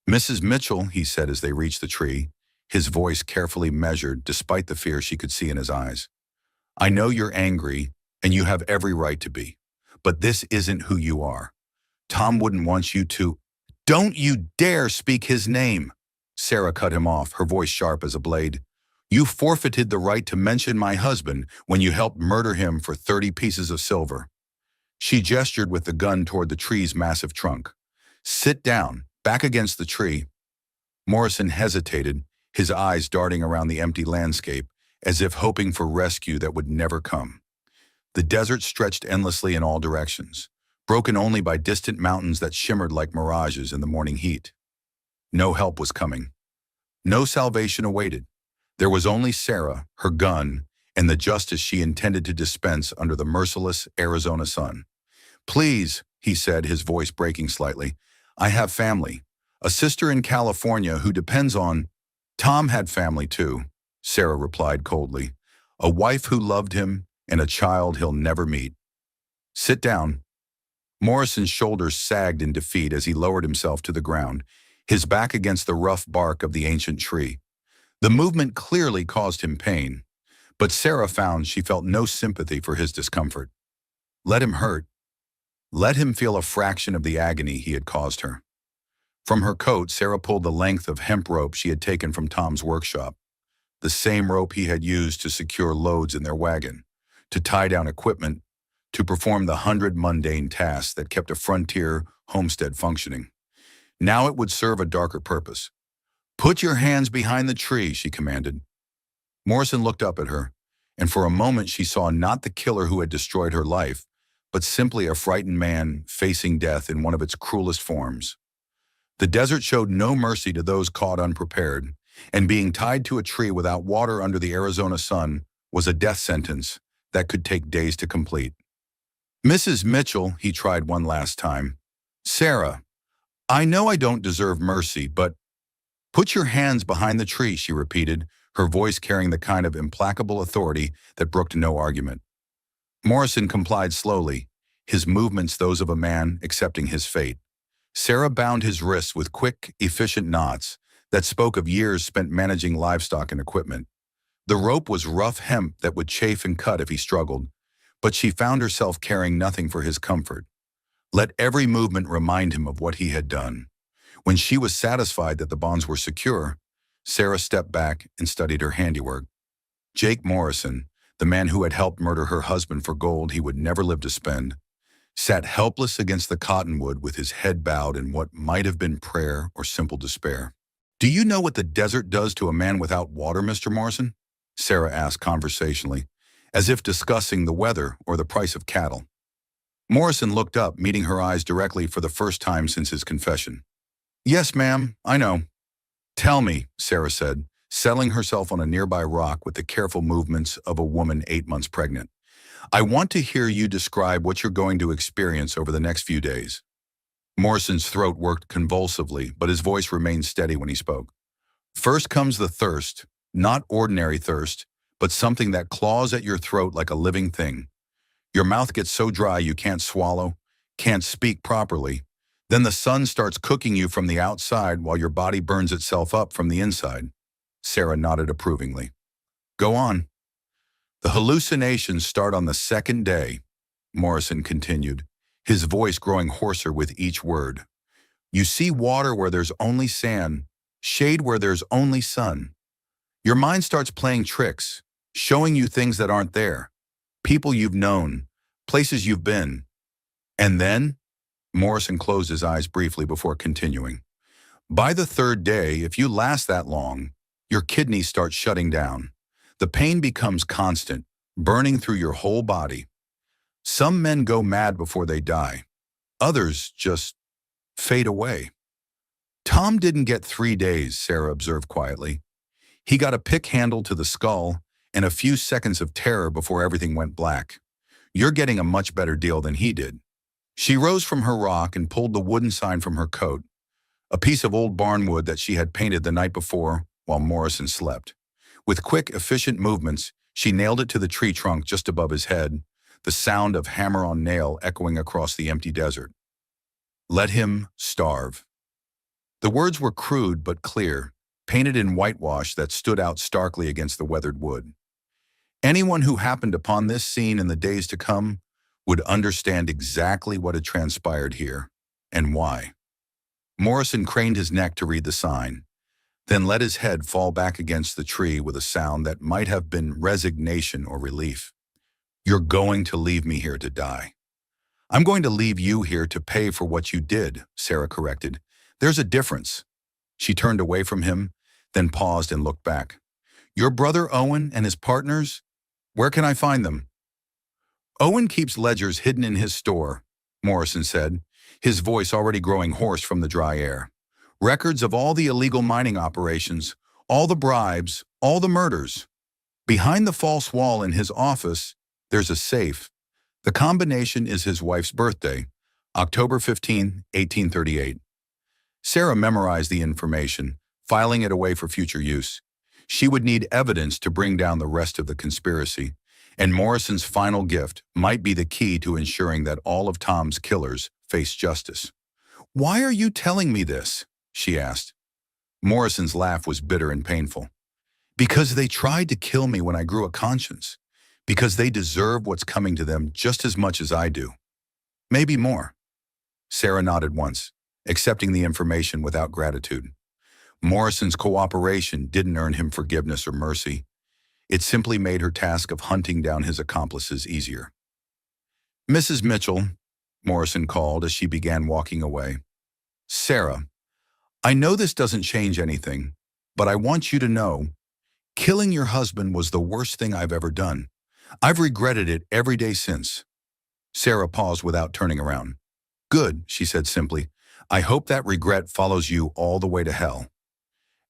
"Mrs. Mitchell," he said as they reached the tree, his voice carefully measured despite the fear she could see in his eyes. "I know you're angry, and you have every right to be, but this isn't who you are. Tom wouldn't want you to—" "Don't you dare speak his name!" Sarah cut him off, her voice sharp as a blade. "You forfeited the right to mention my husband when you helped murder him for 30 pieces of silver." She gestured with the gun toward the tree's massive trunk. "Sit down, back against the tree." Morrison hesitated, his eyes darting around the empty landscape, as if hoping for rescue that would never come. The desert stretched endlessly in all directions, broken only by distant mountains that shimmered like mirages in the morning heat. No help was coming. No salvation awaited. There was only Sarah, her gun, and the justice she intended to dispense under the merciless Arizona sun. "Please," he said, his voice breaking slightly, "I have family. A sister in California who depends on—" "Tom had family too," Sarah replied coldly. "A wife who loved him and a child he'll never meet. Sit down." Morrison's shoulders sagged in defeat as he lowered himself to the ground, his back against the rough bark of the ancient tree. The movement clearly caused him pain, but Sarah found she felt no sympathy for his discomfort. Let him hurt. Let him feel a fraction of the agony he had caused her. From her coat, Sarah pulled the length of hemp rope she had taken from Tom's workshop, the same rope he had used to secure loads in their wagon, to tie down equipment, to perform the 100 mundane tasks that kept a frontier homestead functioning. Now it would serve a darker purpose. "Put your hands behind the tree," she commanded. Morrison looked up at her, and for a moment she saw not the killer who had destroyed her life, but simply a frightened man facing death in one of its cruelest forms. The desert showed no mercy to those caught unprepared, and being tied to a tree without water under the Arizona sun was a death sentence that could take days to complete. "Mrs. Mitchell," he tried one last time. "Sarah, I know I don't deserve mercy, but—" "Put your hands behind the tree," she repeated, her voice carrying the kind of implacable authority that brooked no argument. Morrison complied slowly, his movements those of a man accepting his fate. Sarah bound his wrists with quick, efficient knots that spoke of years spent managing livestock and equipment. The rope was rough hemp that would chafe and cut if he struggled, but she found herself caring nothing for his comfort. Let every movement remind him of what he had done. When she was satisfied that the bonds were secure, Sarah stepped back and studied her handiwork. Jake Morrison, the man who had helped murder her husband for gold he would never live to spend, sat helpless against the cottonwood with his head bowed in what might have been prayer or simple despair. "Do you know what the desert does to a man without water, Mr. Morrison?" Sarah asked conversationally, as if discussing the weather or the price of cattle. Morrison looked up, meeting her eyes directly for the first time since his confession. "Yes, ma'am, I know." "Tell me," Sarah said, settling herself on a nearby rock with the careful movements of a woman 8 months pregnant. "I want to hear you describe what you're going to experience over the next few days." Morrison's throat worked convulsively, but his voice remained steady when he spoke. "First comes the thirst, not ordinary thirst, but something that claws at your throat like a living thing. Your mouth gets so dry you can't swallow, can't speak properly. Then the sun starts cooking you from the outside while your body burns itself up from the inside." Sarah nodded approvingly. "Go on." "The hallucinations start on the second day," Morrison continued, his voice growing hoarser with each word. "You see water where there's only sand, shade where there's only sun. Your mind starts playing tricks, showing you things that aren't there, people you've known, places you've been. And then," Morrison closed his eyes briefly before continuing, "by the third day, if you last that long, your kidneys start shutting down. The pain becomes constant, burning through your whole body. Some men go mad before they die. Others just fade away." "Tom didn't get 3 days," Sarah observed quietly. "He got a pick handle to the skull and a few seconds of terror before everything went black. You're getting a much better deal than he did." She rose from her rock and pulled the wooden sign from her coat, a piece of old barnwood that she had painted the night before while Morrison slept. With quick, efficient movements, she nailed it to the tree trunk just above his head, the sound of hammer on nail echoing across the empty desert. "Let him starve." The words were crude but clear, painted in whitewash that stood out starkly against the weathered wood. Anyone who happened upon this scene in the days to come would understand exactly what had transpired here and why. Morrison craned his neck to read the sign, then let his head fall back against the tree with a sound that might have been resignation or relief. "You're going to leave me here to die." "I'm going to leave you here to pay for what you did," Sarah corrected. "There's a difference." She turned away from him, then paused and looked back. "Your brother Owen and his partners? Where can I find them?" "Owen keeps ledgers hidden in his store," Morrison said, his voice already growing hoarse from the dry air. "Records of all the illegal mining operations, all the bribes, all the murders. Behind the false wall in his office, there's a safe. The combination is his wife's birthday, October 15, 1838. Sarah memorized the information, filing it away for future use. She would need evidence to bring down the rest of the conspiracy, and Morrison's final gift might be the key to ensuring that all of Tom's killers face justice. "Why are you telling me this?" she asked. Morrison's laugh was bitter and painful. "Because they tried to kill me when I grew a conscience. Because they deserve what's coming to them just as much as I do. Maybe more." Sarah nodded once, accepting the information without gratitude. Morrison's cooperation didn't earn him forgiveness or mercy. It simply made her task of hunting down his accomplices easier. "Mrs. Mitchell," Morrison called as she began walking away. "Sarah, I know this doesn't change anything, but I want you to know, killing your husband was the worst thing I've ever done. I've regretted it every day since." Sarah paused without turning around. "Good," she said simply. "I hope that regret follows you all the way to hell."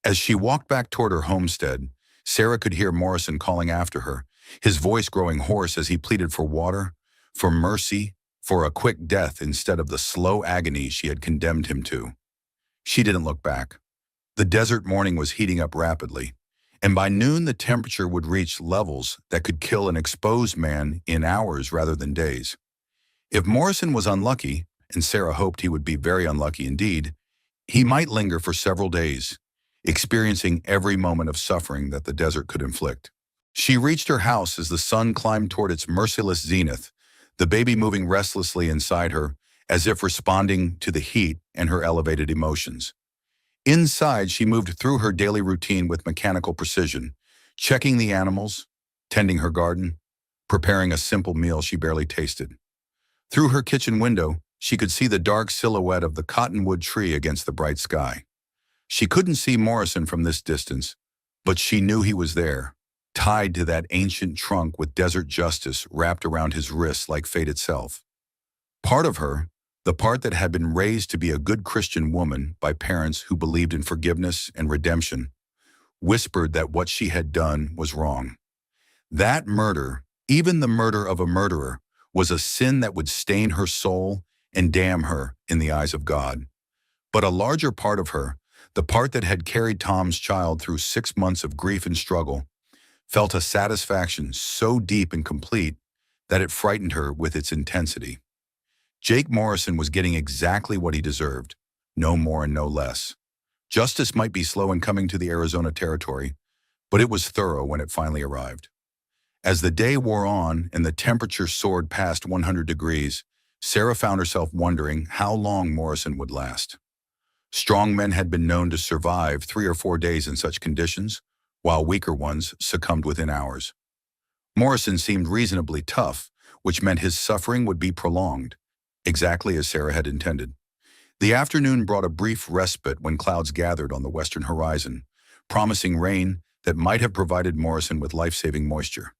As she walked back toward her homestead, Sarah could hear Morrison calling after her, his voice growing hoarse as he pleaded for water, for mercy, for a quick death instead of the slow agony she had condemned him to. She didn't look back. The desert morning was heating up rapidly, and by noon the temperature would reach levels that could kill an exposed man in hours rather than days. If Morrison was unlucky, and Sarah hoped he would be very unlucky indeed, he might linger for several days, experiencing every moment of suffering that the desert could inflict. She reached her house as the sun climbed toward its merciless zenith, the baby moving restlessly inside her, as if responding to the heat and her elevated emotions. Inside, she moved through her daily routine with mechanical precision, checking the animals, tending her garden, preparing a simple meal she barely tasted. Through her kitchen window, she could see the dark silhouette of the cottonwood tree against the bright sky. She couldn't see Morrison from this distance, but she knew he was there, tied to that ancient trunk with desert justice wrapped around his wrists like fate itself. Part of her, the part that had been raised to be a good Christian woman by parents who believed in forgiveness and redemption, whispered that what she had done was wrong. That murder, even the murder of a murderer, was a sin that would stain her soul and damn her in the eyes of God. But a larger part of her, the part that had carried Tom's child through 6 months of grief and struggle, felt a satisfaction so deep and complete that it frightened her with its intensity. Jake Morrison was getting exactly what he deserved, no more and no less. Justice might be slow in coming to the Arizona territory, but it was thorough when it finally arrived. As the day wore on and the temperature soared past 100 degrees, Sarah found herself wondering how long Morrison would last. Strong men had been known to survive 3 or 4 days in such conditions, while weaker ones succumbed within hours. Morrison seemed reasonably tough, which meant his suffering would be prolonged, exactly as Sarah had intended. The afternoon brought a brief respite when clouds gathered on the western horizon, promising rain that might have provided Morrison with life-saving moisture.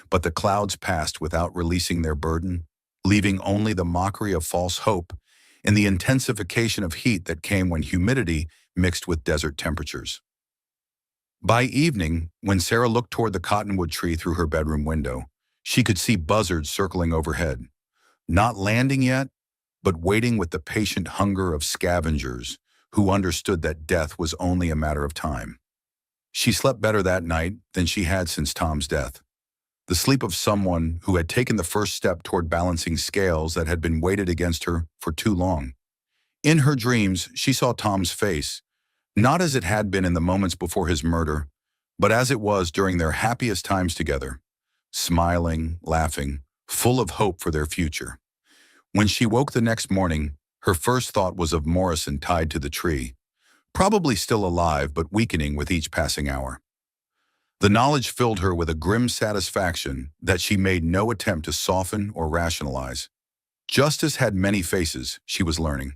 But the clouds passed without releasing their burden, leaving only the mockery of false hope and the intensification of heat that came when humidity mixed with desert temperatures. By evening, when Sarah looked toward the cottonwood tree through her bedroom window, she could see buzzards circling overhead, not landing yet, but waiting with the patient hunger of scavengers who understood that death was only a matter of time. She slept better that night than she had since Tom's death. The sleep of someone who had taken the first step toward balancing scales that had been weighted against her for too long. In her dreams, she saw Tom's face, not as it had been in the moments before his murder, but as it was during their happiest times together, smiling, laughing, full of hope for their future. When she woke the next morning, her first thought was of Morrison tied to the tree, probably still alive but weakening with each passing hour. The knowledge filled her with a grim satisfaction that she made no attempt to soften or rationalize. Justice had many faces, she was learning.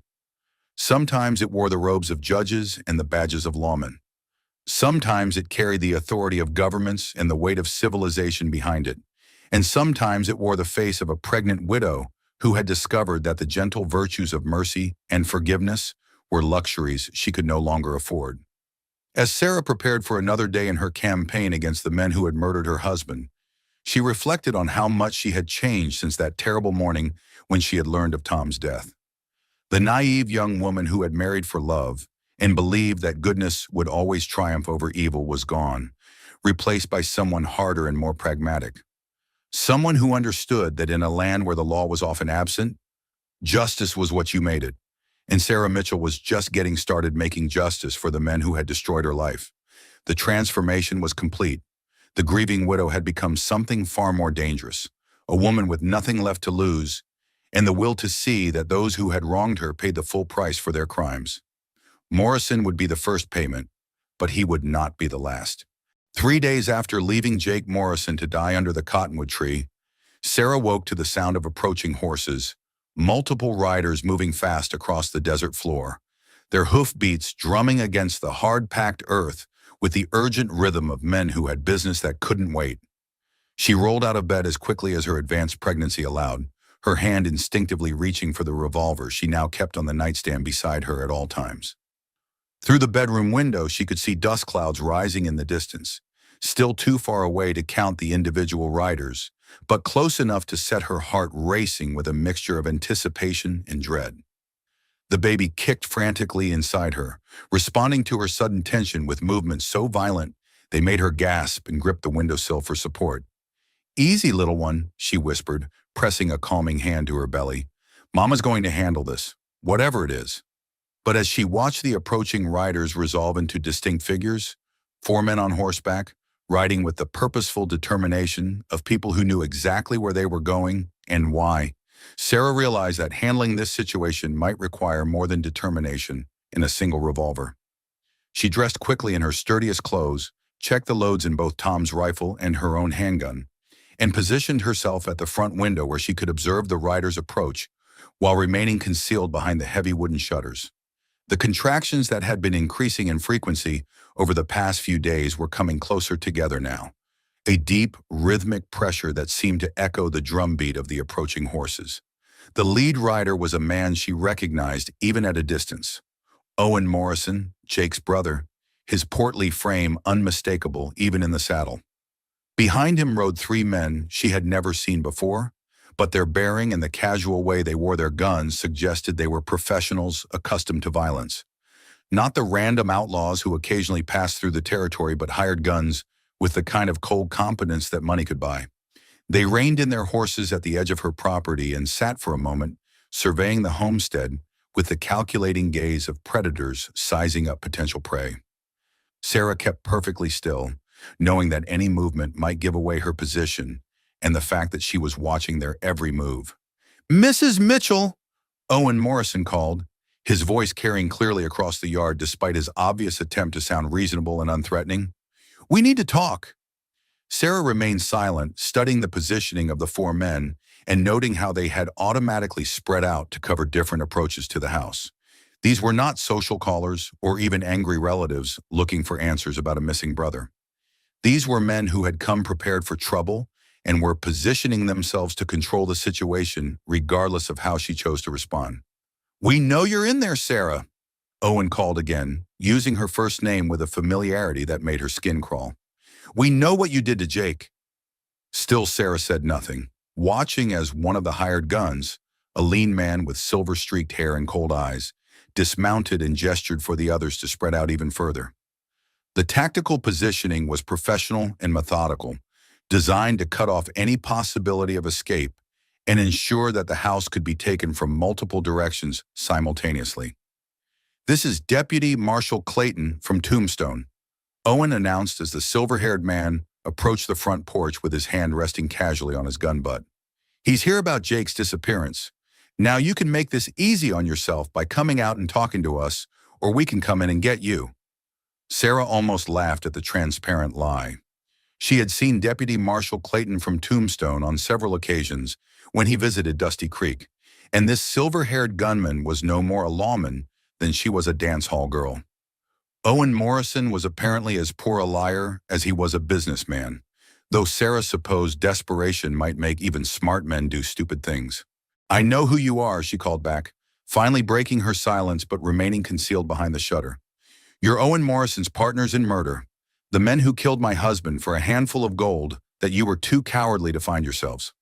Sometimes it wore the robes of judges and the badges of lawmen. Sometimes it carried the authority of governments and the weight of civilization behind it. And sometimes it wore the face of a pregnant widow who had discovered that the gentle virtues of mercy and forgiveness were luxuries she could no longer afford. As Sarah prepared for another day in her campaign against the men who had murdered her husband, she reflected on how much she had changed since that terrible morning when she had learned of Tom's death. The naive young woman who had married for love and believed that goodness would always triumph over evil was gone, replaced by someone harder and more pragmatic. Someone who understood that in a land where the law was often absent, justice was what you made it. And Sarah Mitchell was just getting started making justice for the men who had destroyed her life. The transformation was complete. The grieving widow had become something far more dangerous, a woman with nothing left to lose, and the will to see that those who had wronged her paid the full price for their crimes. Morrison would be the first payment, but he would not be the last. 3 days after leaving Jake Morrison to die under the cottonwood tree, Sarah woke to the sound of approaching horses, multiple riders moving fast across the desert floor, their hoofbeats drumming against the hard-packed earth with the urgent rhythm of men who had business that couldn't wait. She rolled out of bed as quickly as her advanced pregnancy allowed, her hand instinctively reaching for the revolver she now kept on the nightstand beside her at all times. Through the bedroom window, she could see dust clouds rising in the distance, still too far away to count the individual riders, but close enough to set her heart racing with a mixture of anticipation and dread. The baby kicked frantically inside her, responding to her sudden tension with movements so violent they made her gasp and grip the windowsill for support. "Easy, little one," she whispered, pressing a calming hand to her belly. "Mama's going to handle this, whatever it is." But as she watched the approaching riders resolve into distinct figures, 4 men on horseback, riding with the purposeful determination of people who knew exactly where they were going and why, Sarah realized that handling this situation might require more than determination in a single revolver. She dressed quickly in her sturdiest clothes, checked the loads in both Tom's rifle and her own handgun, and positioned herself at the front window where she could observe the riders approach while remaining concealed behind the heavy wooden shutters. The contractions that had been increasing in frequency over the past few days were coming closer together now, a deep, rhythmic pressure that seemed to echo the drumbeat of the approaching horses. The lead rider was a man she recognized even at a distance. Owen Morrison, Jake's brother, his portly frame unmistakable even in the saddle. Behind him rode three men she had never seen before, but their bearing and the casual way they wore their guns suggested they were professionals accustomed to violence. Not the random outlaws who occasionally passed through the territory but hired guns with the kind of cold competence that money could buy. They reined in their horses at the edge of her property and sat for a moment, surveying the homestead with the calculating gaze of predators sizing up potential prey. Sarah kept perfectly still, knowing that any movement might give away her position and the fact that she was watching their every move. "Mrs. Mitchell!" Owen Morrison called, his voice carrying clearly across the yard despite his obvious attempt to sound reasonable and unthreatening. "We need to talk." Sarah remained silent, studying the positioning of the four men and noting how they had automatically spread out to cover different approaches to the house. These were not social callers or even angry relatives looking for answers about a missing brother. These were men who had come prepared for trouble and were positioning themselves to control the situation regardless of how she chose to respond. "We know you're in there, Sarah," Owen called again, using her first name with a familiarity that made her skin crawl. "We know what you did to Jake." Still Sarah said nothing, watching as one of the hired guns, a lean man with silver-streaked hair and cold eyes, dismounted and gestured for the others to spread out even further. The tactical positioning was professional and methodical, designed to cut off any possibility of escape and ensure that the house could be taken from multiple directions simultaneously. "This is Deputy Marshal Clayton from Tombstone," Owen announced as the silver-haired man approached the front porch with his hand resting casually on his gun butt. "He's here about Jake's disappearance. Now you can make this easy on yourself by coming out and talking to us, or we can come in and get you." Sarah almost laughed at the transparent lie. She had seen Deputy Marshal Clayton from Tombstone on several occasions when he visited Dusty Creek, and this silver-haired gunman was no more a lawman than she was a dance hall girl. Owen Morrison was apparently as poor a liar as he was a businessman, though Sarah supposed desperation might make even smart men do stupid things. "I know who you are," she called back, finally breaking her silence but remaining concealed behind the shutter. "You're Owen Morrison's partners in murder, the men who killed my husband for a handful of gold that you were too cowardly to find yourselves."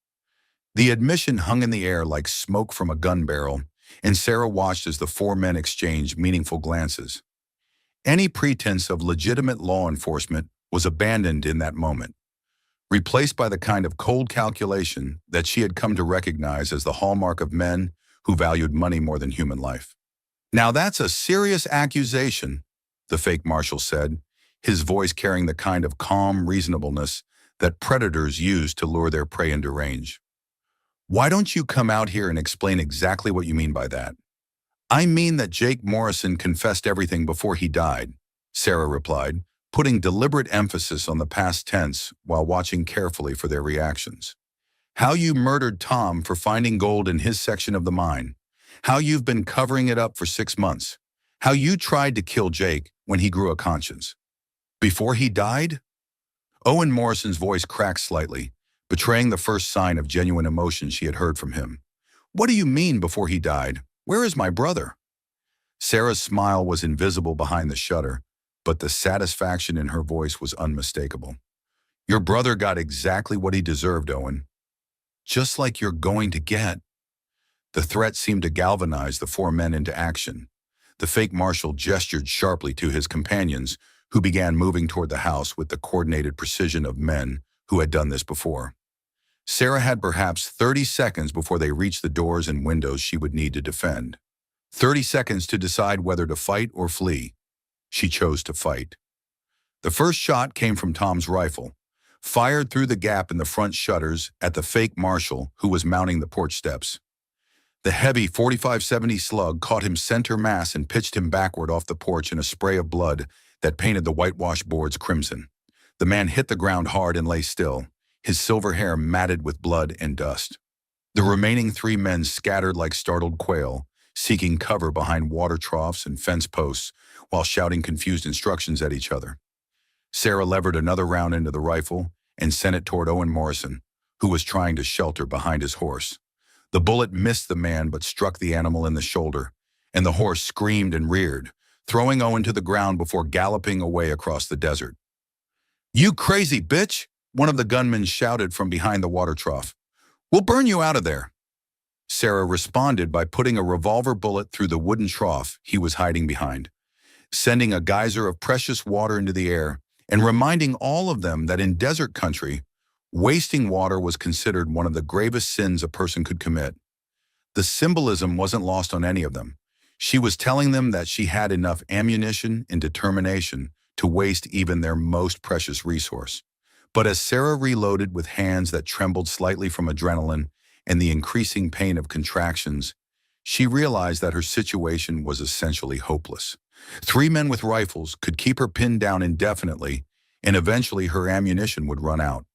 The admission hung in the air like smoke from a gun barrel, and Sarah watched as the four men exchanged meaningful glances. Any pretense of legitimate law enforcement was abandoned in that moment, replaced by the kind of cold calculation that she had come to recognize as the hallmark of men who valued money more than human life. "Now that's a serious accusation," the fake marshal said, his voice carrying the kind of calm reasonableness that predators use to lure their prey into range. "Why don't you come out here and explain exactly what you mean by that?" "I mean that Jake Morrison confessed everything before he died," Sarah replied, putting deliberate emphasis on the past tense while watching carefully for their reactions. "How you murdered Tom for finding gold in his section of the mine. How you've been covering it up for 6 months. How you tried to kill Jake when he grew a conscience." "Before he died?" Owen Morrison's voice cracked slightly, betraying the first sign of genuine emotion she had heard from him. "What do you mean before he died? Where is my brother?" Sarah's smile was invisible behind the shutter, but the satisfaction in her voice was unmistakable. "Your brother got exactly what he deserved, Owen. Just like you're going to get." The threat seemed to galvanize the four men into action. The fake marshal gestured sharply to his companions, who began moving toward the house with the coordinated precision of men who had done this before. Sarah had perhaps 30 seconds before they reached the doors and windows she would need to defend. 30 seconds to decide whether to fight or flee. She chose to fight. The first shot came from Tom's rifle, fired through the gap in the front shutters at the fake marshal who was mounting the porch steps. The heavy .45-70 slug caught him center mass and pitched him backward off the porch in a spray of blood that painted the whitewashed boards crimson. The man hit the ground hard and lay still, his silver hair matted with blood and dust. The remaining three men scattered like startled quail, seeking cover behind water troughs and fence posts while shouting confused instructions at each other. Sarah levered another round into the rifle and sent it toward Owen Morrison, who was trying to shelter behind his horse. The bullet missed the man but struck the animal in the shoulder, and the horse screamed and reared, throwing Owen to the ground before galloping away across the desert. "You crazy bitch!" one of the gunmen shouted from behind the water trough. "We'll burn you out of there." Sarah responded by putting a revolver bullet through the wooden trough he was hiding behind, sending a geyser of precious water into the air and reminding all of them that in desert country, wasting water was considered one of the gravest sins a person could commit. The symbolism wasn't lost on any of them. She was telling them that she had enough ammunition and determination to waste even their most precious resource. But as Sarah reloaded with hands that trembled slightly from adrenaline and the increasing pain of contractions, she realized that her situation was essentially hopeless. 3 men with rifles could keep her pinned down indefinitely, and eventually her ammunition would run out.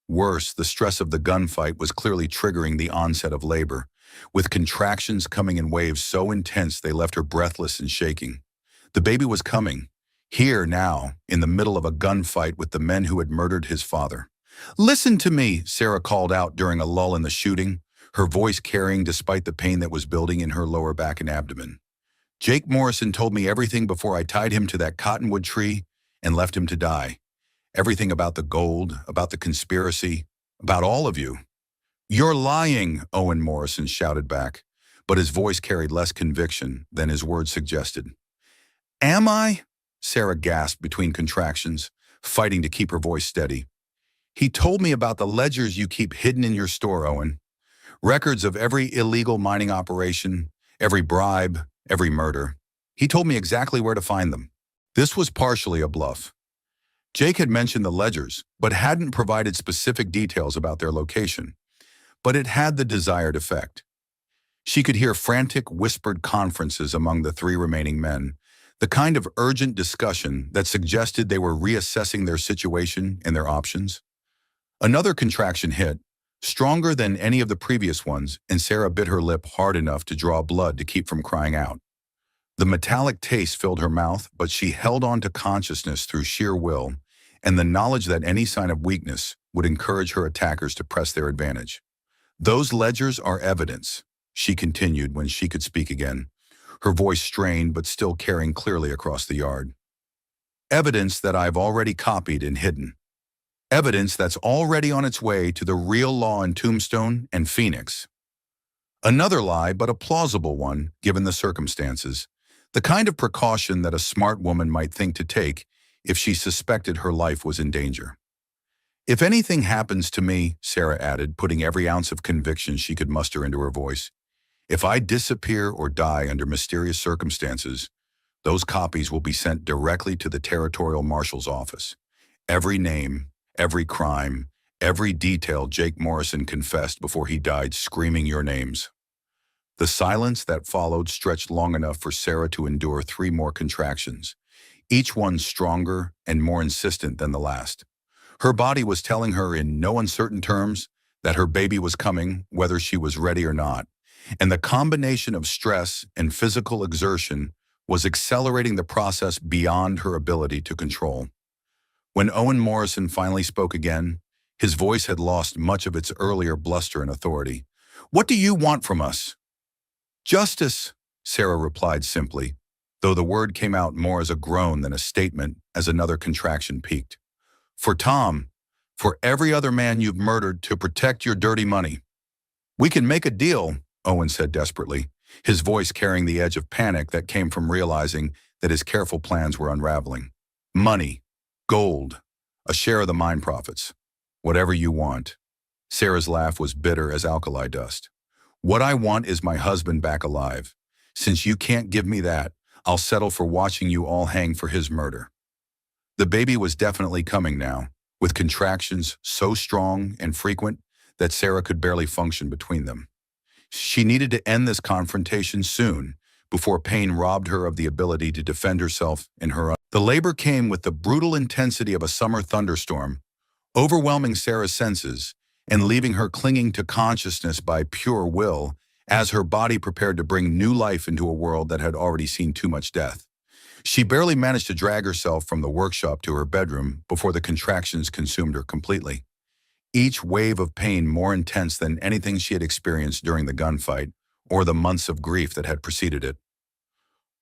Worse, the stress of the gunfight was clearly triggering the onset of labor, with contractions coming in waves so intense they left her breathless and shaking. The baby was coming, here now, in the middle of a gunfight with the men who had murdered his father. "Listen to me," Sarah called out during a lull in the shooting, her voice carrying despite the pain that was building in her lower back and abdomen. "Jake Morrison told me everything before I tied him to that cottonwood tree and left him to die. Everything about the gold, about the conspiracy, about all of you." "You're lying," Owen Morrison shouted back, but his voice carried less conviction than his words suggested. "Am I?" Sarah gasped between contractions, fighting to keep her voice steady. "He told me about the ledgers you keep hidden in your store, Owen. Records of every illegal mining operation, every bribe, every murder. He told me exactly where to find them." This was partially a bluff. Jake had mentioned the ledgers, but hadn't provided specific details about their location. But it had the desired effect. She could hear frantic, whispered conferences among the 3 remaining men, the kind of urgent discussion that suggested they were reassessing their situation and their options. Another contraction hit, stronger than any of the previous ones, and Sarah bit her lip hard enough to draw blood to keep from crying out. The metallic taste filled her mouth, but she held on to consciousness through sheer will and the knowledge that any sign of weakness would encourage her attackers to press their advantage. "Those ledgers are evidence," she continued when she could speak again, her voice strained but still carrying clearly across the yard. "Evidence that I've already copied and hidden. Evidence that's already on its way to the real law in Tombstone and Phoenix." Another lie, but a plausible one, given the circumstances. The kind of precaution that a smart woman might think to take if she suspected her life was in danger. "If anything happens to me," Sarah added, putting every ounce of conviction she could muster into her voice, "if I disappear or die under mysterious circumstances, those copies will be sent directly to the Territorial Marshal's office. Every name, every crime, every detail Jake Morrison confessed before he died screaming your names." The silence that followed stretched long enough for Sarah to endure 3 more contractions, each one stronger and more insistent than the last. Her body was telling her in no uncertain terms that her baby was coming, whether she was ready or not, and the combination of stress and physical exertion was accelerating the process beyond her ability to control. When Owen Morrison finally spoke again, his voice had lost much of its earlier bluster and authority. "What do you want from us?" "Justice," Sarah replied simply, though the word came out more as a groan than a statement as another contraction peaked. "For Tom, for every other man you've murdered to protect your dirty money." "We can make a deal," Owen said desperately, his voice carrying the edge of panic that came from realizing that his careful plans were unraveling. "Money, gold, a share of the mine profits. Whatever you want." Sarah's laugh was bitter as alkali dust. "What I want is my husband back alive. Since you can't give me that, I'll settle for watching you all hang for his murder." The baby was definitely coming now, with contractions so strong and frequent that Sarah could barely function between them. She needed to end this confrontation soon, before pain robbed her of the ability to defend herself and her own. The labor came with the brutal intensity of a summer thunderstorm, overwhelming Sarah's senses and leaving her clinging to consciousness by pure will as her body prepared to bring new life into a world that had already seen too much death. She barely managed to drag herself from the workshop to her bedroom before the contractions consumed her completely. Each wave of pain more intense than anything she had experienced during the gunfight or the months of grief that had preceded it.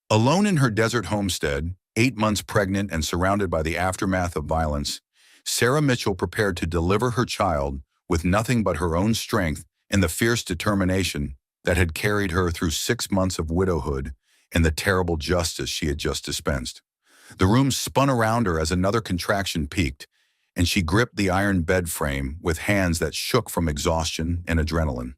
Alone in her desert homestead, 8 months pregnant and surrounded by the aftermath of violence, Sarah Mitchell prepared to deliver her child with nothing but her own strength and the fierce determination that had carried her through 6 months of widowhood and the terrible justice she had just dispensed. The room spun around her as another contraction peaked, and she gripped the iron bed frame with hands that shook from exhaustion and adrenaline.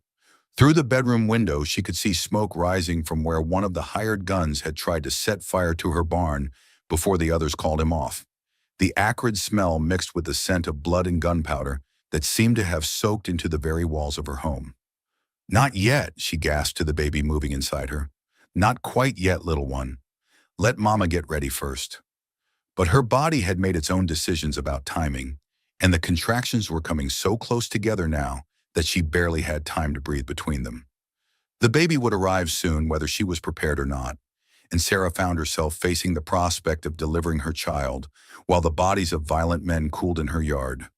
Through the bedroom window, she could see smoke rising from where one of the hired guns had tried to set fire to her barn before the others called him off. The acrid smell mixed with the scent of blood and gunpowder that seemed to have soaked into the very walls of her home. "Not yet," she gasped to the baby moving inside her. "Not quite yet, little one. Let Mama get ready first." But her body had made its own decisions about timing, and the contractions were coming so close together now that she barely had time to breathe between them. The baby would arrive soon, whether she was prepared or not, and Sarah found herself facing the prospect of delivering her child while the bodies of violent men cooled in her yard.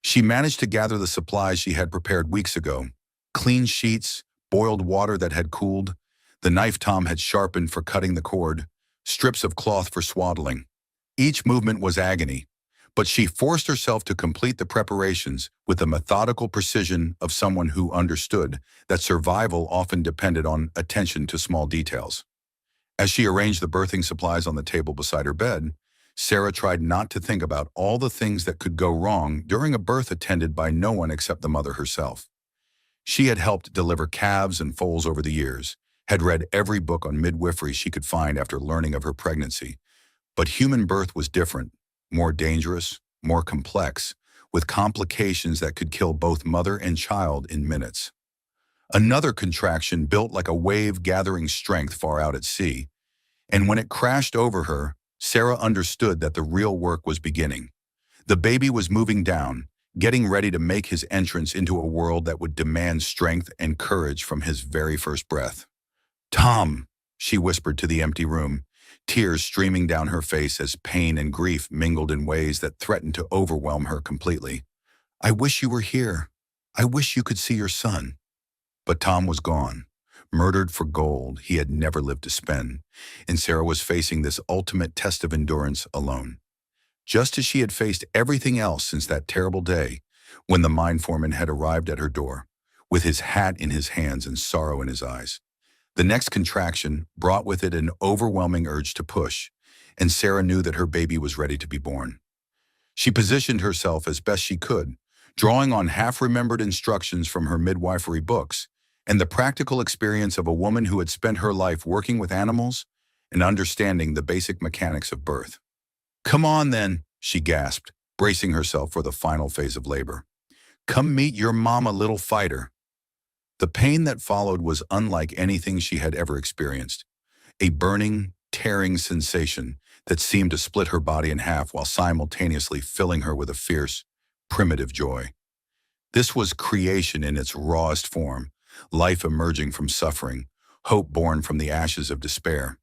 She managed to gather the supplies she had prepared weeks ago: clean sheets, boiled water that had cooled, the knife Tom had sharpened for cutting the cord, strips of cloth for swaddling. Each movement was agony, but she forced herself to complete the preparations with the methodical precision of someone who understood that survival often depended on attention to small details. As she arranged the birthing supplies on the table beside her bed, Sarah tried not to think about all the things that could go wrong during a birth attended by no one except the mother herself. She had helped deliver calves and foals over the years, had read every book on midwifery she could find after learning of her pregnancy. But human birth was different, more dangerous, more complex, with complications that could kill both mother and child in minutes. Another contraction built like a wave gathering strength far out at sea, and when it crashed over her, Sarah understood that the real work was beginning. The baby was moving down, getting ready to make his entrance into a world that would demand strength and courage from his very first breath. "Tom," she whispered to the empty room, tears streaming down her face as pain and grief mingled in ways that threatened to overwhelm her completely. "I wish you were here. I wish you could see your son." But Tom was gone, murdered for gold he had never lived to spend, and Sarah was facing this ultimate test of endurance alone. Just as she had faced everything else since that terrible day, when the mine foreman had arrived at her door, with his hat in his hands and sorrow in his eyes. The next contraction brought with it an overwhelming urge to push, and Sarah knew that her baby was ready to be born. She positioned herself as best she could, drawing on half-remembered instructions from her midwifery books and the practical experience of a woman who had spent her life working with animals and understanding the basic mechanics of birth. "Come on then," she gasped, bracing herself for the final phase of labor. "Come meet your mama, little fighter." The pain that followed was unlike anything she had ever experienced, a burning, tearing sensation that seemed to split her body in half while simultaneously filling her with a fierce, primitive joy. This was creation in its rawest form, life emerging from suffering, hope born from the ashes of despair.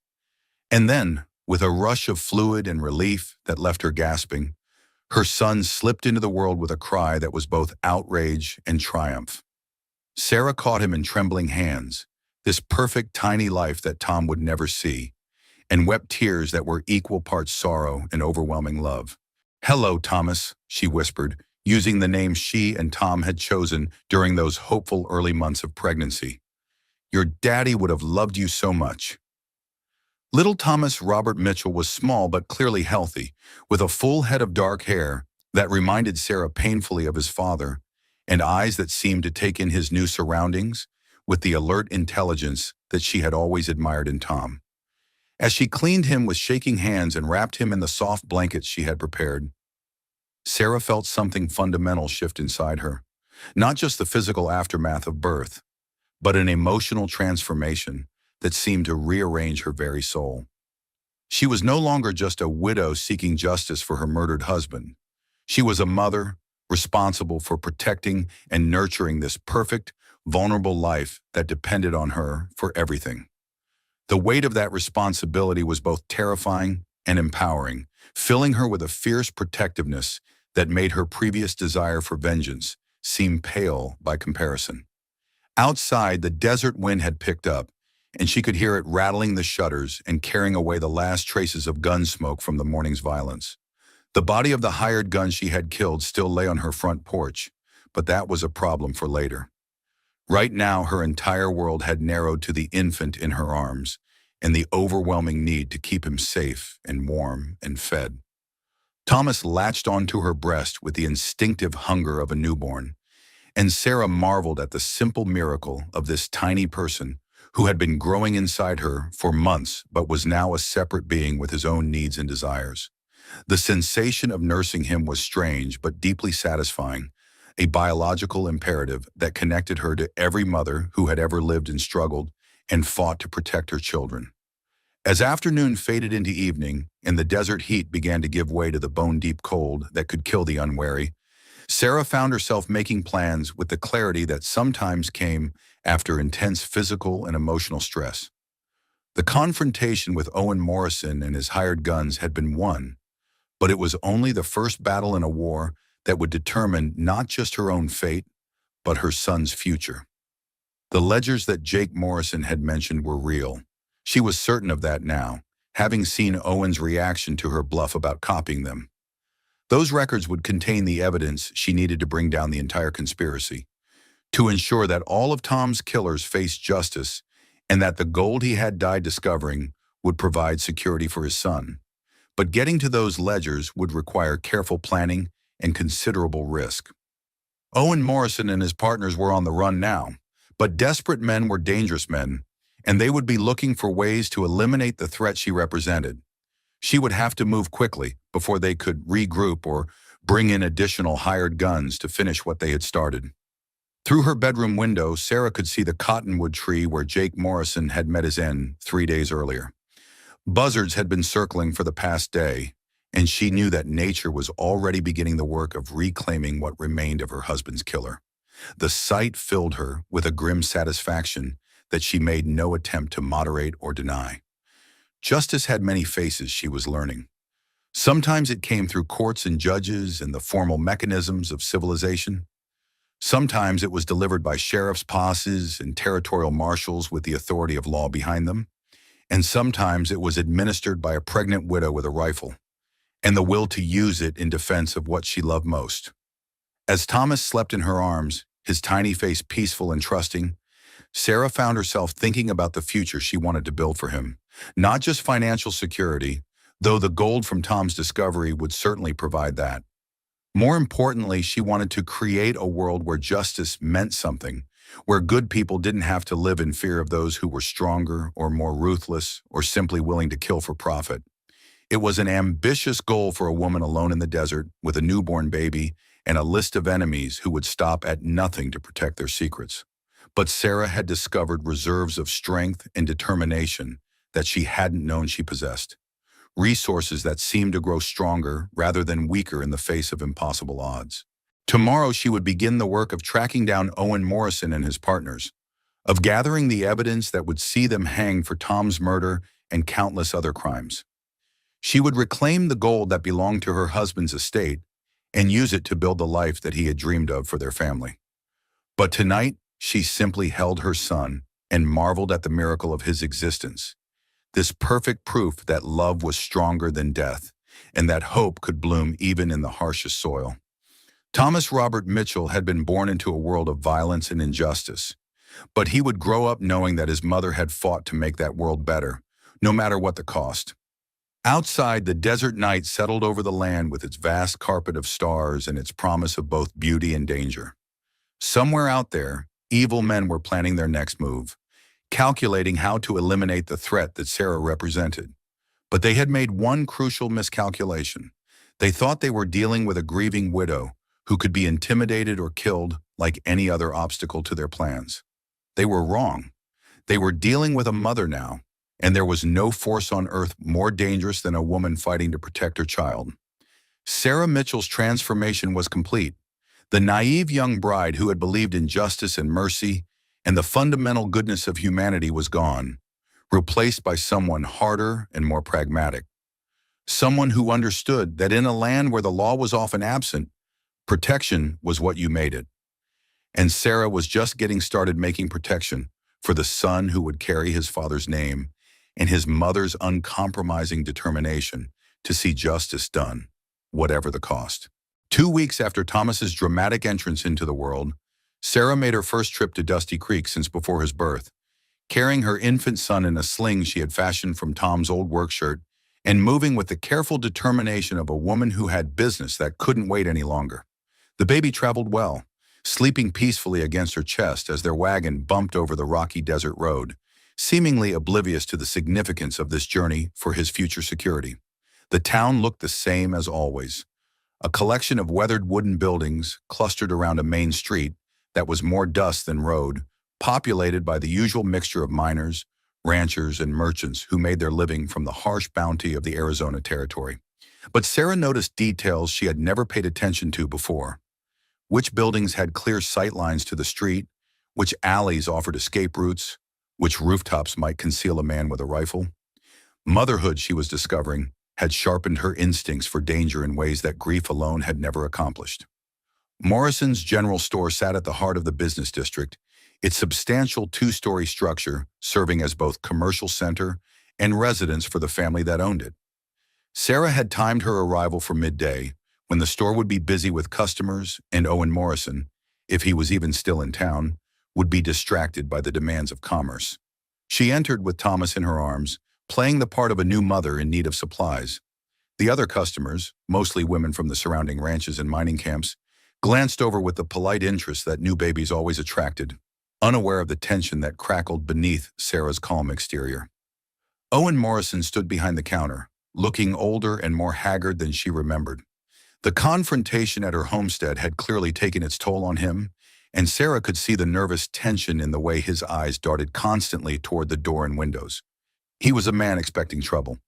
And then, with a rush of fluid and relief that left her gasping, her son slipped into the world with a cry that was both outrage and triumph. Sarah caught him in trembling hands, this perfect tiny life that Tom would never see, and wept tears that were equal parts sorrow and overwhelming love. "Hello, Thomas," she whispered, using the name she and Tom had chosen during those hopeful early months of pregnancy. "Your daddy would have loved you so much." Little Thomas Robert Mitchell was small but clearly healthy, with a full head of dark hair that reminded Sarah painfully of his father, and eyes that seemed to take in his new surroundings with the alert intelligence that she had always admired in Tom. As she cleaned him with shaking hands and wrapped him in the soft blankets she had prepared, Sarah felt something fundamental shift inside her. Not just the physical aftermath of birth, but an emotional transformation that seemed to rearrange her very soul. She was no longer just a widow seeking justice for her murdered husband. She was a mother, responsible for protecting and nurturing this perfect, vulnerable life that depended on her for everything. The weight of that responsibility was both terrifying and empowering, filling her with a fierce protectiveness that made her previous desire for vengeance seem pale by comparison. Outside, the desert wind had picked up, and she could hear it rattling the shutters and carrying away the last traces of gun smoke from the morning's violence. The body of the hired gun she had killed still lay on her front porch, but that was a problem for later. Right now, her entire world had narrowed to the infant in her arms and the overwhelming need to keep him safe and warm and fed. Thomas latched onto her breast with the instinctive hunger of a newborn, and Sarah marveled at the simple miracle of this tiny person who had been growing inside her for months but was now a separate being with his own needs and desires. The sensation of nursing him was strange but deeply satisfying, a biological imperative that connected her to every mother who had ever lived and struggled and fought to protect her children. As afternoon faded into evening and the desert heat began to give way to the bone-deep cold that could kill the unwary, Sarah found herself making plans with the clarity that sometimes came after intense physical and emotional stress. The confrontation with Owen Morrison and his hired guns had been won, but it was only the first battle in a war that would determine not just her own fate, but her son's future. The ledgers that Jake Morrison had mentioned were real. She was certain of that now, having seen Owen's reaction to her bluff about copying them. Those records would contain the evidence she needed to bring down the entire conspiracy, to ensure that all of Tom's killers faced justice and that the gold he had died discovering would provide security for his son. But getting to those ledgers would require careful planning and considerable risk. Owen Morrison and his partners were on the run now, but desperate men were dangerous men, and they would be looking for ways to eliminate the threat she represented. She would have to move quickly before they could regroup or bring in additional hired guns to finish what they had started. Through her bedroom window, Sarah could see the cottonwood tree where Jake Morrison had met his end 3 days earlier. Buzzards had been circling for the past day, and she knew that nature was already beginning the work of reclaiming what remained of her husband's killer. The sight filled her with a grim satisfaction that she made no attempt to moderate or deny. Justice had many faces, she was learning. Sometimes it came through courts and judges and the formal mechanisms of civilization. Sometimes it was delivered by sheriff's posses and territorial marshals with the authority of law behind them. And sometimes it was administered by a pregnant widow with a rifle, and the will to use it in defense of what she loved most. As Thomas slept in her arms, his tiny face peaceful and trusting, Sarah found herself thinking about the future she wanted to build for him. Not just financial security, though the gold from Tom's discovery would certainly provide that. More importantly, she wanted to create a world where justice meant something, where good people didn't have to live in fear of those who were stronger or more ruthless or simply willing to kill for profit. It was an ambitious goal for a woman alone in the desert with a newborn baby and a list of enemies who would stop at nothing to protect their secrets. But Sarah had discovered reserves of strength and determination that she hadn't known she possessed. Resources that seemed to grow stronger rather than weaker in the face of impossible odds. Tomorrow she would begin the work of tracking down Owen Morrison and his partners, of gathering the evidence that would see them hanged for Tom's murder and countless other crimes. She would reclaim the gold that belonged to her husband's estate and use it to build the life that he had dreamed of for their family. But tonight, she simply held her son and marveled at the miracle of his existence. This perfect proof that love was stronger than death and that hope could bloom even in the harshest soil. Thomas Robert Mitchell had been born into a world of violence and injustice, but he would grow up knowing that his mother had fought to make that world better, no matter what the cost. Outside, the desert night settled over the land with its vast carpet of stars and its promise of both beauty and danger. Somewhere out there, evil men were planning their next move, calculating how to eliminate the threat that Sarah represented. But they had made one crucial miscalculation. They thought they were dealing with a grieving widow who could be intimidated or killed like any other obstacle to their plans. They were wrong. They were dealing with a mother now, and there was no force on earth more dangerous than a woman fighting to protect her child. Sarah Mitchell's transformation was complete. The naive young bride who had believed in justice and mercy and the fundamental goodness of humanity was gone. replaced by someone harder and more pragmatic. Someone who understood that in a land where the law was often absent, protection was what you made it. And Sarah was just getting started making protection for the son who would carry his father's name and his mother's uncompromising determination to see justice done, whatever the cost. 2 weeks after Thomas's dramatic entrance into the world, Sarah made her first trip to Dusty Creek since before his birth, carrying her infant son in a sling she had fashioned from Tom's old work shirt and moving with the careful determination of a woman who had business that couldn't wait any longer. The baby traveled well, sleeping peacefully against her chest as their wagon bumped over the rocky desert road, seemingly oblivious to the significance of this journey for his future security. The town looked the same as always, a collection of weathered wooden buildings clustered around a main street that was more dust than road, populated by the usual mixture of miners, ranchers, and merchants who made their living from the harsh bounty of the Arizona territory. But Sarah noticed details she had never paid attention to before. Which buildings had clear sightlines to the street, which alleys offered escape routes, which rooftops might conceal a man with a rifle. Motherhood, she was discovering, had sharpened her instincts for danger in ways that grief alone had never accomplished. Morrison's General Store sat at the heart of the business district, its substantial two-story structure serving as both commercial center and residence for the family that owned it. Sarah had timed her arrival for midday, when the store would be busy with customers, and Owen Morrison, if he was even still in town, would be distracted by the demands of commerce. She entered with Thomas in her arms, playing the part of a new mother in need of supplies. The other customers, mostly women from the surrounding ranches and mining camps, glanced over with the polite interest that new babies always attracted, unaware of the tension that crackled beneath Sarah's calm exterior. Owen Morrison stood behind the counter, looking older and more haggard than she remembered. The confrontation at her homestead had clearly taken its toll on him, and Sarah could see the nervous tension in the way his eyes darted constantly toward the door and windows. He was a man expecting trouble,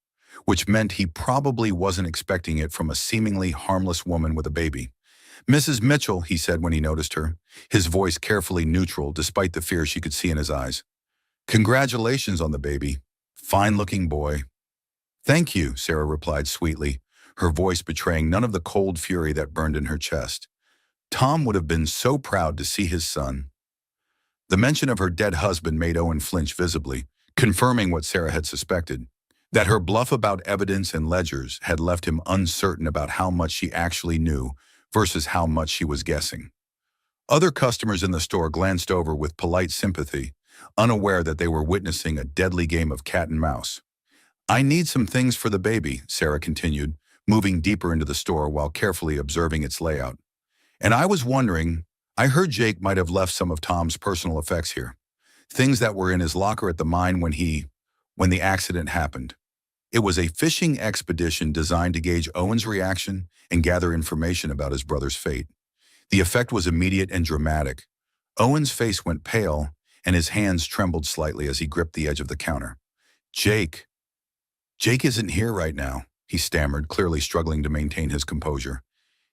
which meant he probably wasn't expecting it from a seemingly harmless woman with a baby. "Mrs. Mitchell," he said when he noticed her, his voice carefully neutral despite the fear she could see in his eyes. "Congratulations on the baby. Fine-looking boy." "Thank you," Sarah replied sweetly, her voice betraying none of the cold fury that burned in her chest. Tom would have been so proud to see his son. The mention of her dead husband made Owen flinch visibly, confirming what Sarah had suspected, that her bluff about evidence and ledgers had left him uncertain about how much she actually knew versus how much she was guessing. Other customers in the store glanced over with polite sympathy, unaware that they were witnessing a deadly game of cat and mouse. "I need some things for the baby," Sarah continued, moving deeper into the store while carefully observing its layout. "And I was wondering, I heard Jake might have left some of Tom's personal effects here. Things that were in his locker at the mine when the accident happened." It was a fishing expedition designed to gauge Owen's reaction and gather information about his brother's fate. The effect was immediate and dramatic. Owen's face went pale, and his hands trembled slightly as he gripped the edge of the counter. Jake isn't here right now," he stammered, clearly struggling to maintain his composure.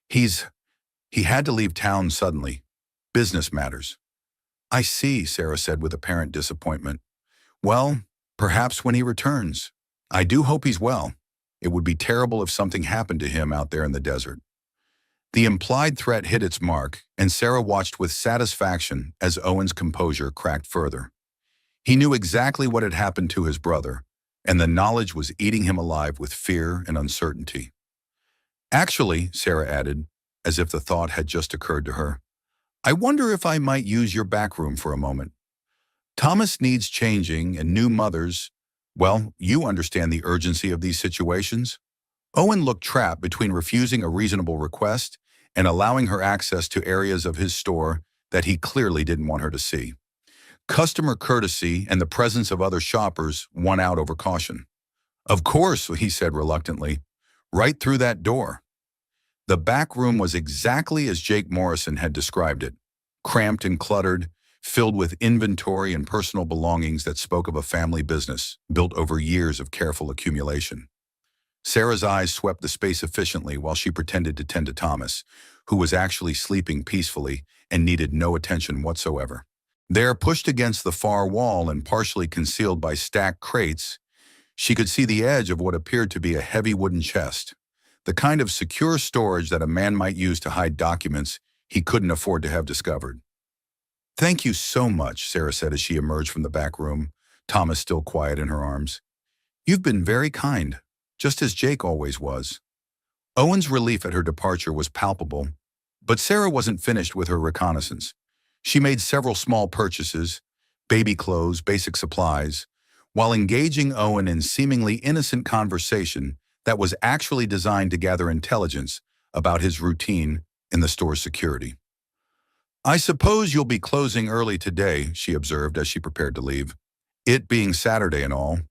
He had to leave town suddenly. Business matters." "I see," Sarah said with apparent disappointment. "Well, perhaps when he returns. I do hope he's well. It would be terrible if something happened to him out there in the desert." The implied threat hit its mark, and Sarah watched with satisfaction as Owen's composure cracked further. He knew exactly what had happened to his brother, and the knowledge was eating him alive with fear and uncertainty. "Actually," Sarah added, as if the thought had just occurred to her, "I wonder if I might use your back room for a moment. Thomas needs changing, and new mothers, well, you understand the urgency of these situations." Owen looked trapped between refusing a reasonable request and allowing her access to areas of his store that he clearly didn't want her to see. Customer courtesy and the presence of other shoppers won out over caution. "Of course," he said reluctantly, "right through that door." The back room was exactly as Jake Morrison had described it, cramped and cluttered, filled with inventory and personal belongings that spoke of a family business built over years of careful accumulation. Sarah's eyes swept the space efficiently while she pretended to tend to Thomas, who was actually sleeping peacefully and needed no attention whatsoever. There, pushed against the far wall and partially concealed by stacked crates, she could see the edge of what appeared to be a heavy wooden chest, the kind of secure storage that a man might use to hide documents he couldn't afford to have discovered. "Thank you so much," Sarah said as she emerged from the back room, Thomas still quiet in her arms. "You've been very kind, just as Jake always was." Owen's relief at her departure was palpable, but Sarah wasn't finished with her reconnaissance. She made several small purchases, baby clothes, basic supplies, while engaging Owen in seemingly innocent conversation that was actually designed to gather intelligence about his routine in the store's security. "I suppose you'll be closing early today," she observed as she prepared to leave. "It being Saturday and all."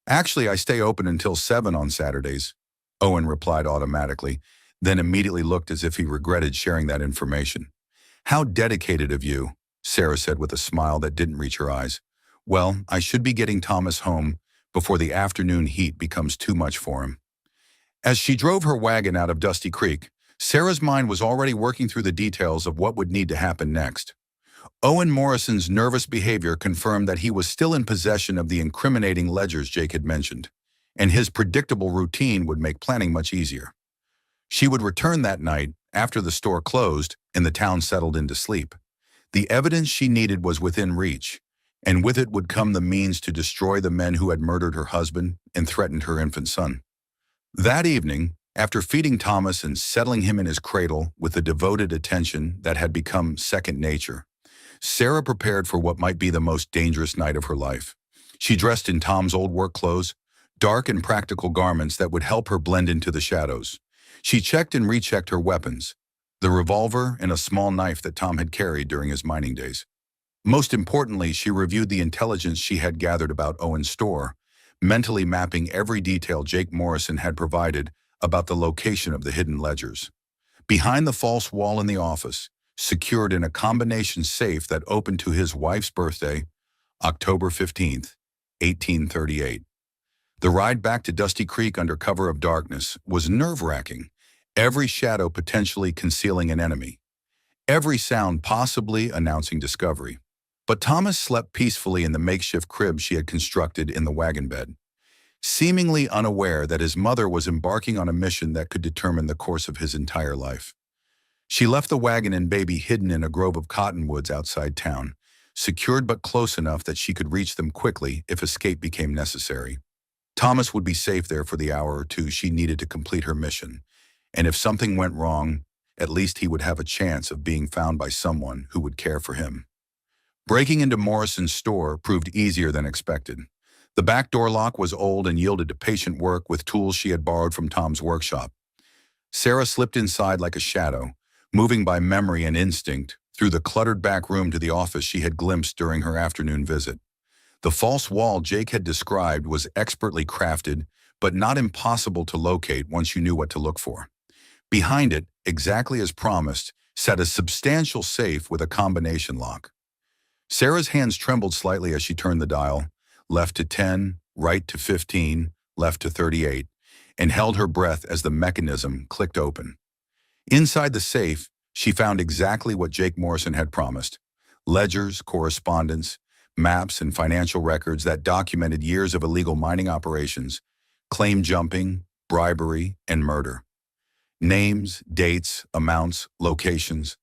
"Actually, I stay open until 7 on Saturdays," Owen replied automatically, then immediately looked as if he regretted sharing that information. "How dedicated of you," Sarah said with a smile that didn't reach her eyes. "Well, I should be getting Thomas home before the afternoon heat becomes too much for him." As she drove her wagon out of Dusty Creek, Sarah's mind was already working through the details of what would need to happen next. Owen Morrison's nervous behavior confirmed that he was still in possession of the incriminating ledgers Jake had mentioned, and his predictable routine would make planning much easier. She would return that night after the store closed and the town settled into sleep. The evidence she needed was within reach, and with it would come the means to destroy the men who had murdered her husband and threatened her infant son. That evening, after feeding Thomas and settling him in his cradle with the devoted attention that had become second nature, Sarah prepared for what might be the most dangerous night of her life. She dressed in Tom's old work clothes, dark and practical garments that would help her blend into the shadows. She checked and rechecked her weapons, the revolver and a small knife that Tom had carried during his mining days. Most importantly, she reviewed the intelligence she had gathered about Owen's store, mentally mapping every detail Jake Morrison had provided about the location of the hidden ledgers. Behind the false wall in the office, secured in a combination safe that opened to his wife's birthday, October 15th, 1838. The ride back to Dusty Creek under cover of darkness was nerve-wracking, every shadow potentially concealing an enemy, every sound possibly announcing discovery. But Thomas slept peacefully in the makeshift crib she had constructed in the wagon bed, seemingly unaware that his mother was embarking on a mission that could determine the course of his entire life. She left the wagon and baby hidden in a grove of cottonwoods outside town, secured but close enough that she could reach them quickly if escape became necessary. Thomas would be safe there for the hour or two she needed to complete her mission, and if something went wrong, at least he would have a chance of being found by someone who would care for him. Breaking into Morrison's store proved easier than expected. The back door lock was old and yielded to patient work with tools she had borrowed from Tom's workshop. Sarah slipped inside like a shadow, moving by memory and instinct through the cluttered back room to the office she had glimpsed during her afternoon visit. The false wall Jake had described was expertly crafted, but not impossible to locate once you knew what to look for. Behind it, exactly as promised, sat a substantial safe with a combination lock. Sarah's hands trembled slightly as she turned the dial, left to 10, right to 15, left to 38, and held her breath as the mechanism clicked open. Inside the safe, she found exactly what Jake Morrison had promised: ledgers, correspondence, maps, and financial records that documented years of illegal mining operations, claim jumping, bribery, and murder. Names, dates, amounts, locations,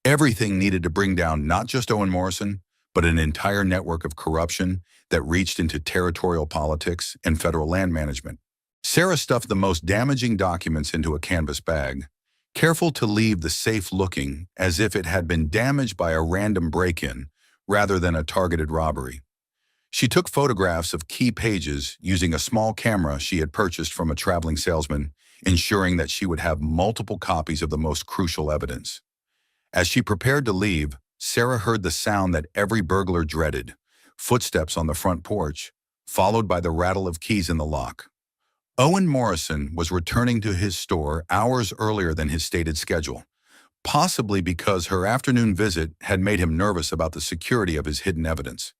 everything needed to bring down not just Owen Morrison, but an entire network of corruption that reached into territorial politics and federal land management. Sarah stuffed the most damaging documents into a canvas bag, careful to leave the safe looking as if it had been damaged by a random break-in rather than a targeted robbery. She took photographs of key pages using a small camera she had purchased from a traveling salesman, ensuring that she would have multiple copies of the most crucial evidence. As she prepared to leave, Sarah heard the sound that every burglar dreaded: footsteps on the front porch, followed by the rattle of keys in the lock. Owen Morrison was returning to his store hours earlier than his stated schedule, possibly because her afternoon visit had made him nervous about the security of his hidden evidence.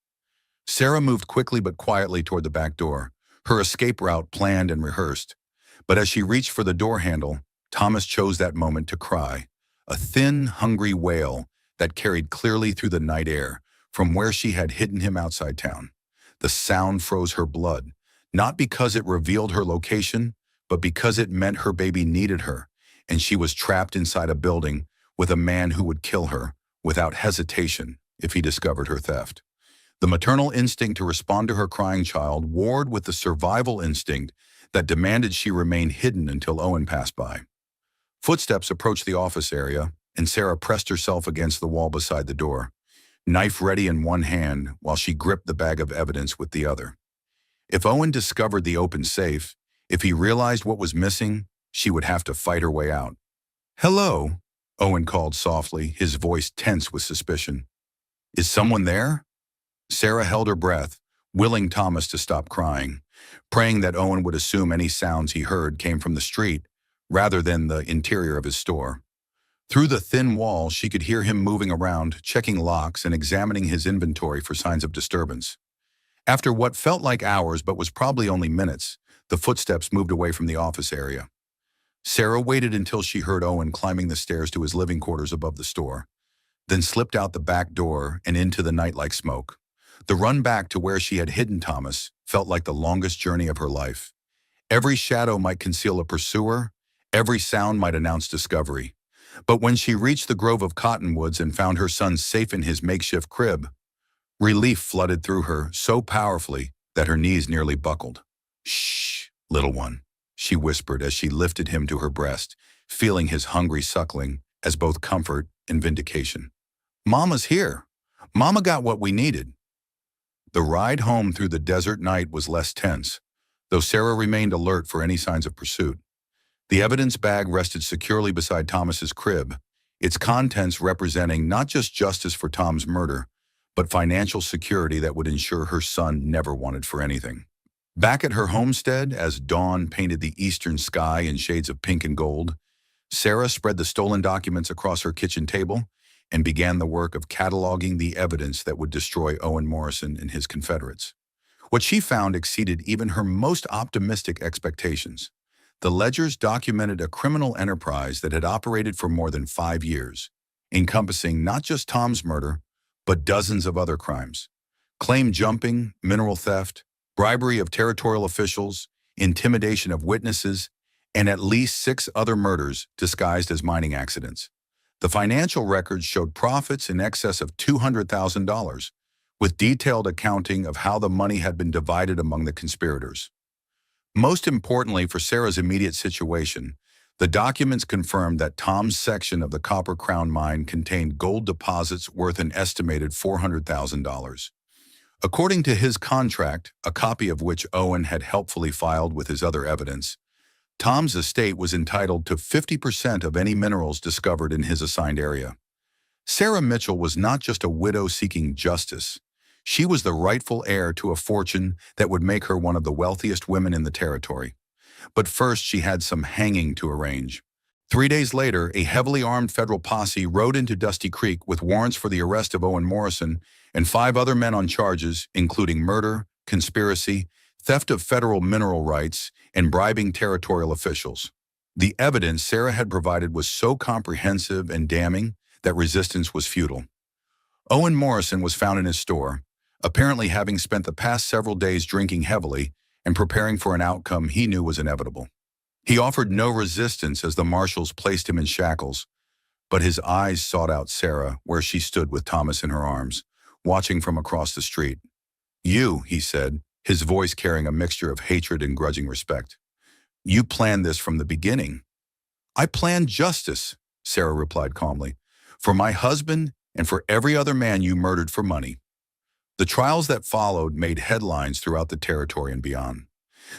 Sarah moved quickly but quietly toward the back door, her escape route planned and rehearsed. But as she reached for the door handle, Thomas chose that moment to cry, a thin, hungry wail that carried clearly through the night air, from where she had hidden him outside town. The sound froze her blood, not because it revealed her location, but because it meant her baby needed her, and she was trapped inside a building with a man who would kill her without hesitation if he discovered her theft. The maternal instinct to respond to her crying child warred with the survival instinct that demanded she remain hidden until Owen passed by. Footsteps approached the office area, and Sarah pressed herself against the wall beside the door, knife ready in one hand while she gripped the bag of evidence with the other. If Owen discovered the open safe, if he realized what was missing, she would have to fight her way out. "Hello," Owen called softly, his voice tense with suspicion. "Is someone there?" Sarah held her breath, willing Thomas to stop crying, praying that Owen would assume any sounds he heard came from the street rather than the interior of his store. Through the thin wall, she could hear him moving around, checking locks and examining his inventory for signs of disturbance. After what felt like hours but was probably only minutes, the footsteps moved away from the office area. Sarah waited until she heard Owen climbing the stairs to his living quarters above the store, then slipped out the back door and into the night like smoke. The run back to where she had hidden Thomas felt like the longest journey of her life. Every shadow might conceal a pursuer, every sound might announce discovery. But when she reached the grove of cottonwoods and found her son safe in his makeshift crib, relief flooded through her so powerfully that her knees nearly buckled. "Shh, little one," she whispered as she lifted him to her breast, feeling his hungry suckling as both comfort and vindication. "Mama's here. Mama got what we needed." The ride home through the desert night was less tense, though Sarah remained alert for any signs of pursuit. The evidence bag rested securely beside Thomas's crib, its contents representing not just justice for Tom's murder, but financial security that would ensure her son never wanted for anything. Back at her homestead, as dawn painted the eastern sky in shades of pink and gold, Sarah spread the stolen documents across her kitchen table and began the work of cataloging the evidence that would destroy Owen Morrison and his Confederates. What she found exceeded even her most optimistic expectations. The ledgers documented a criminal enterprise that had operated for more than 5 years, encompassing not just Tom's murder, but dozens of other crimes. Claim jumping, mineral theft, bribery of territorial officials, intimidation of witnesses, and at least 6 other murders disguised as mining accidents. The financial records showed profits in excess of $200,000, with detailed accounting of how the money had been divided among the conspirators. Most importantly for Sarah's immediate situation, the documents confirmed that Tom's section of the Copper Crown mine contained gold deposits worth an estimated $400,000. According to his contract, a copy of which Owen had helpfully filed with his other evidence, Tom's estate was entitled to 50% of any minerals discovered in his assigned area. Sarah Mitchell was not just a widow seeking justice. She was the rightful heir to a fortune that would make her one of the wealthiest women in the territory. But first, she had some hanging to arrange. 3 days later, a heavily armed federal posse rode into Dusty Creek with warrants for the arrest of Owen Morrison and 5 other men on charges, including murder, conspiracy, theft of federal mineral rights, and bribing territorial officials. The evidence Sarah had provided was so comprehensive and damning that resistance was futile. Owen Morrison was found in his store, apparently having spent the past several days drinking heavily and preparing for an outcome he knew was inevitable. He offered no resistance as the marshals placed him in shackles, but his eyes sought out Sarah where she stood with Thomas in her arms, watching from across the street. "You," he said, his voice carrying a mixture of hatred and grudging respect. "You planned this from the beginning." "I planned justice," Sarah replied calmly, "for my husband and for every other man you murdered for money." The trials that followed made headlines throughout the territory and beyond.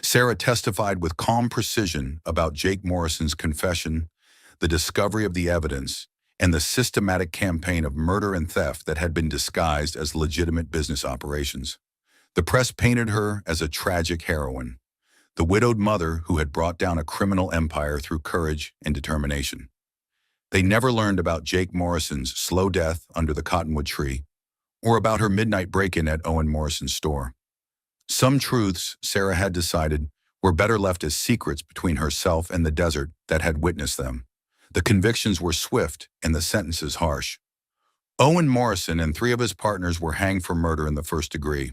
Sarah testified with calm precision about Jake Morrison's confession, the discovery of the evidence, and the systematic campaign of murder and theft that had been disguised as legitimate business operations. The press painted her as a tragic heroine, the widowed mother who had brought down a criminal empire through courage and determination. They never learned about Jake Morrison's slow death under the cottonwood tree, or about her midnight break-in at Owen Morrison's store. Some truths, Sarah had decided, were better left as secrets between herself and the desert that had witnessed them. The convictions were swift and the sentences harsh. Owen Morrison and 3 of his partners were hanged for murder in the first degree.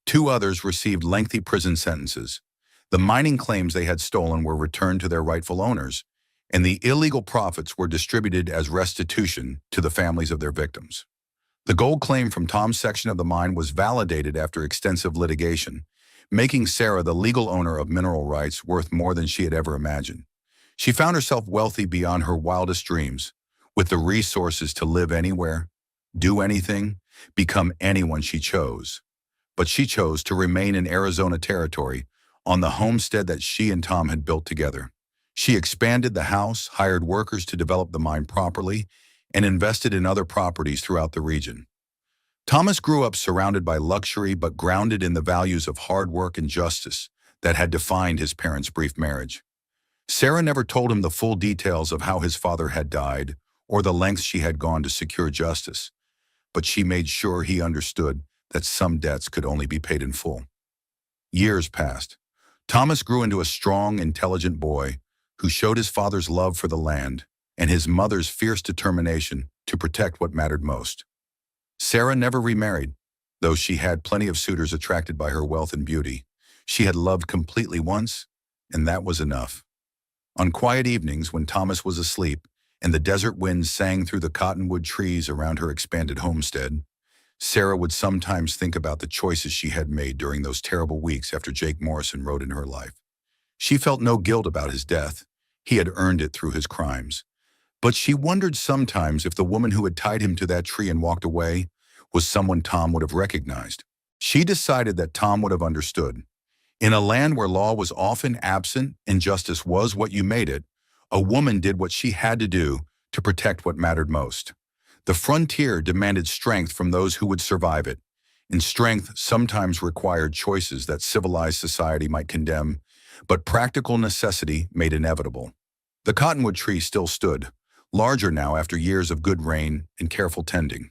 2 others received lengthy prison sentences. The mining claims they had stolen were returned to their rightful owners, and the illegal profits were distributed as restitution to the families of their victims. The gold claim from Tom's section of the mine was validated after extensive litigation, making Sarah the legal owner of mineral rights worth more than she had ever imagined. She found herself wealthy beyond her wildest dreams, with the resources to live anywhere, do anything, become anyone she chose. But she chose to remain in Arizona territory on the homestead that she and Tom had built together. She expanded the house, hired workers to develop the mine properly, and invested in other properties throughout the region. Thomas grew up surrounded by luxury but grounded in the values of hard work and justice that had defined his parents' brief marriage. Sarah never told him the full details of how his father had died or the lengths she had gone to secure justice, but she made sure he understood that some debts could only be paid in full. Years passed. Thomas grew into a strong, intelligent boy who showed his father's love for the land and his mother's fierce determination to protect what mattered most. Sarah never remarried, though she had plenty of suitors attracted by her wealth and beauty. She had loved completely once, and that was enough. On quiet evenings when Thomas was asleep and the desert winds sang through the cottonwood trees around her expanded homestead, Sarah would sometimes think about the choices she had made during those terrible weeks after Jake Morrison rode in her life. She felt no guilt about his death. He had earned it through his crimes. But she wondered sometimes if the woman who had tied him to that tree and walked away was someone Tom would have recognized. She decided that Tom would have understood. In a land where law was often absent and justice was what you made it, a woman did what she had to do to protect what mattered most. The frontier demanded strength from those who would survive it, and strength sometimes required choices that civilized society might condemn, but practical necessity made inevitable. The cottonwood tree still stood, larger now after years of good rain and careful tending.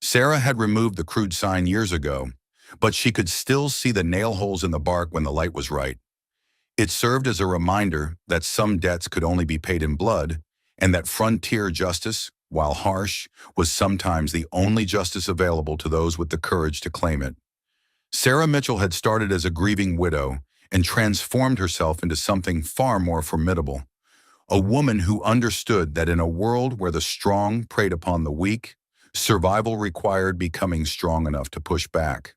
Sarah had removed the crude sign years ago, but she could still see the nail holes in the bark when the light was right. It served as a reminder that some debts could only be paid in blood, and that frontier justice, while harsh, was sometimes the only justice available to those with the courage to claim it. Sarah Mitchell had started as a grieving widow and transformed herself into something far more formidable. A woman who understood that in a world where the strong preyed upon the weak, survival required becoming strong enough to push back.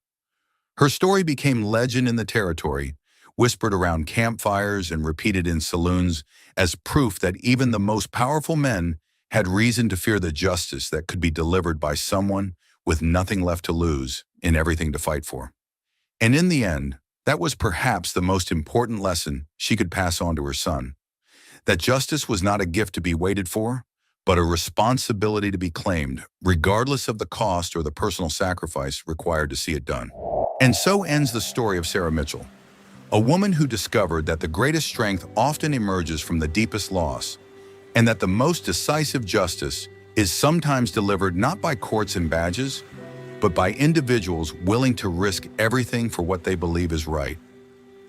Her story became legend in the territory, whispered around campfires and repeated in saloons as proof that even the most powerful men had reason to fear the justice that could be delivered by someone with nothing left to lose and everything to fight for. And in the end, that was perhaps the most important lesson she could pass on to her son. That justice was not a gift to be waited for, but a responsibility to be claimed, regardless of the cost or the personal sacrifice required to see it done. And so ends the story of Sarah Mitchell, a woman who discovered that the greatest strength often emerges from the deepest loss, and that the most decisive justice is sometimes delivered not by courts and badges, but by individuals willing to risk everything for what they believe is right.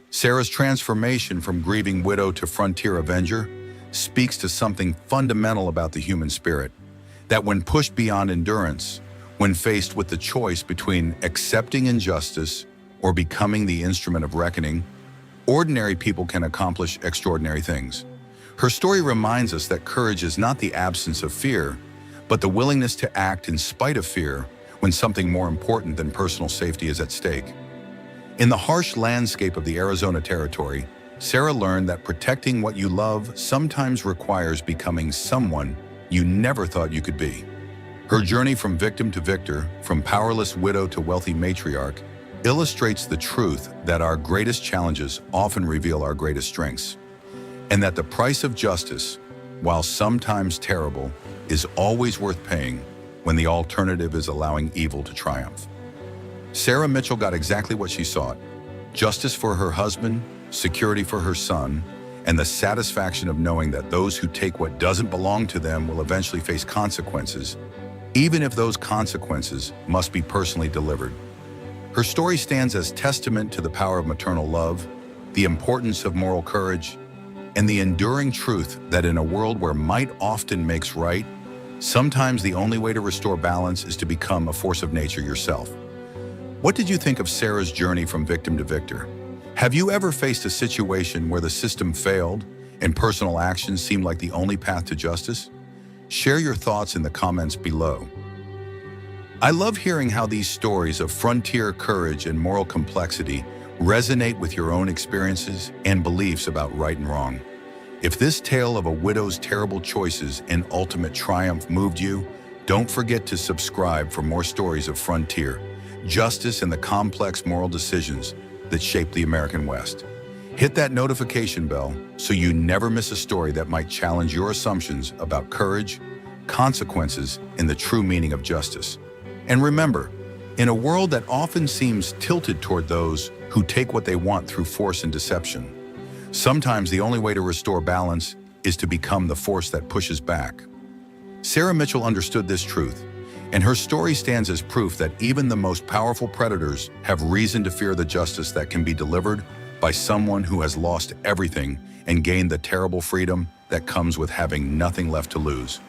Sarah's transformation from grieving widow to frontier avenger speaks to something fundamental about the human spirit, that when pushed beyond endurance, when faced with the choice between accepting injustice or becoming the instrument of reckoning, ordinary people can accomplish extraordinary things. Her story reminds us that courage is not the absence of fear, but the willingness to act in spite of fear when something more important than personal safety is at stake. In the harsh landscape of the Arizona territory, Sarah learned that protecting what you love sometimes requires becoming someone you never thought you could be. Her journey from victim to victor, from powerless widow to wealthy matriarch, illustrates the truth that our greatest challenges often reveal our greatest strengths, and that the price of justice, while sometimes terrible, is always worth paying when the alternative is allowing evil to triumph. Sarah Mitchell got exactly what she sought: justice for her husband, security for her son, and the satisfaction of knowing that those who take what doesn't belong to them will eventually face consequences, even if those consequences must be personally delivered. Her story stands as testament to the power of maternal love, the importance of moral courage, and the enduring truth that in a world where might often makes right, Sometimes the only way to restore balance is to become a force of nature yourself. What did you think of Sarah's journey from victim to victor? Have you ever faced a situation where the system failed and personal actions seemed like the only path to justice? Share your thoughts in the comments below. I love hearing how these stories of frontier courage and moral complexity resonate with your own experiences and beliefs about right and wrong. If this tale of a widow's terrible choices and ultimate triumph moved you, don't forget to subscribe for more stories of frontier, justice, and the complex moral decisions that shape the American West. Hit that notification bell so you never miss a story that might challenge your assumptions about courage, consequences, and the true meaning of justice. And remember, in a world that often seems tilted toward those who take what they want through force and deception, sometimes the only way to restore balance is to become the force that pushes back. Sarah Mitchell understood this truth, and her story stands as proof that even the most powerful predators have reason to fear the justice that can be delivered by someone who has lost everything and gained the terrible freedom that comes with having nothing left to lose.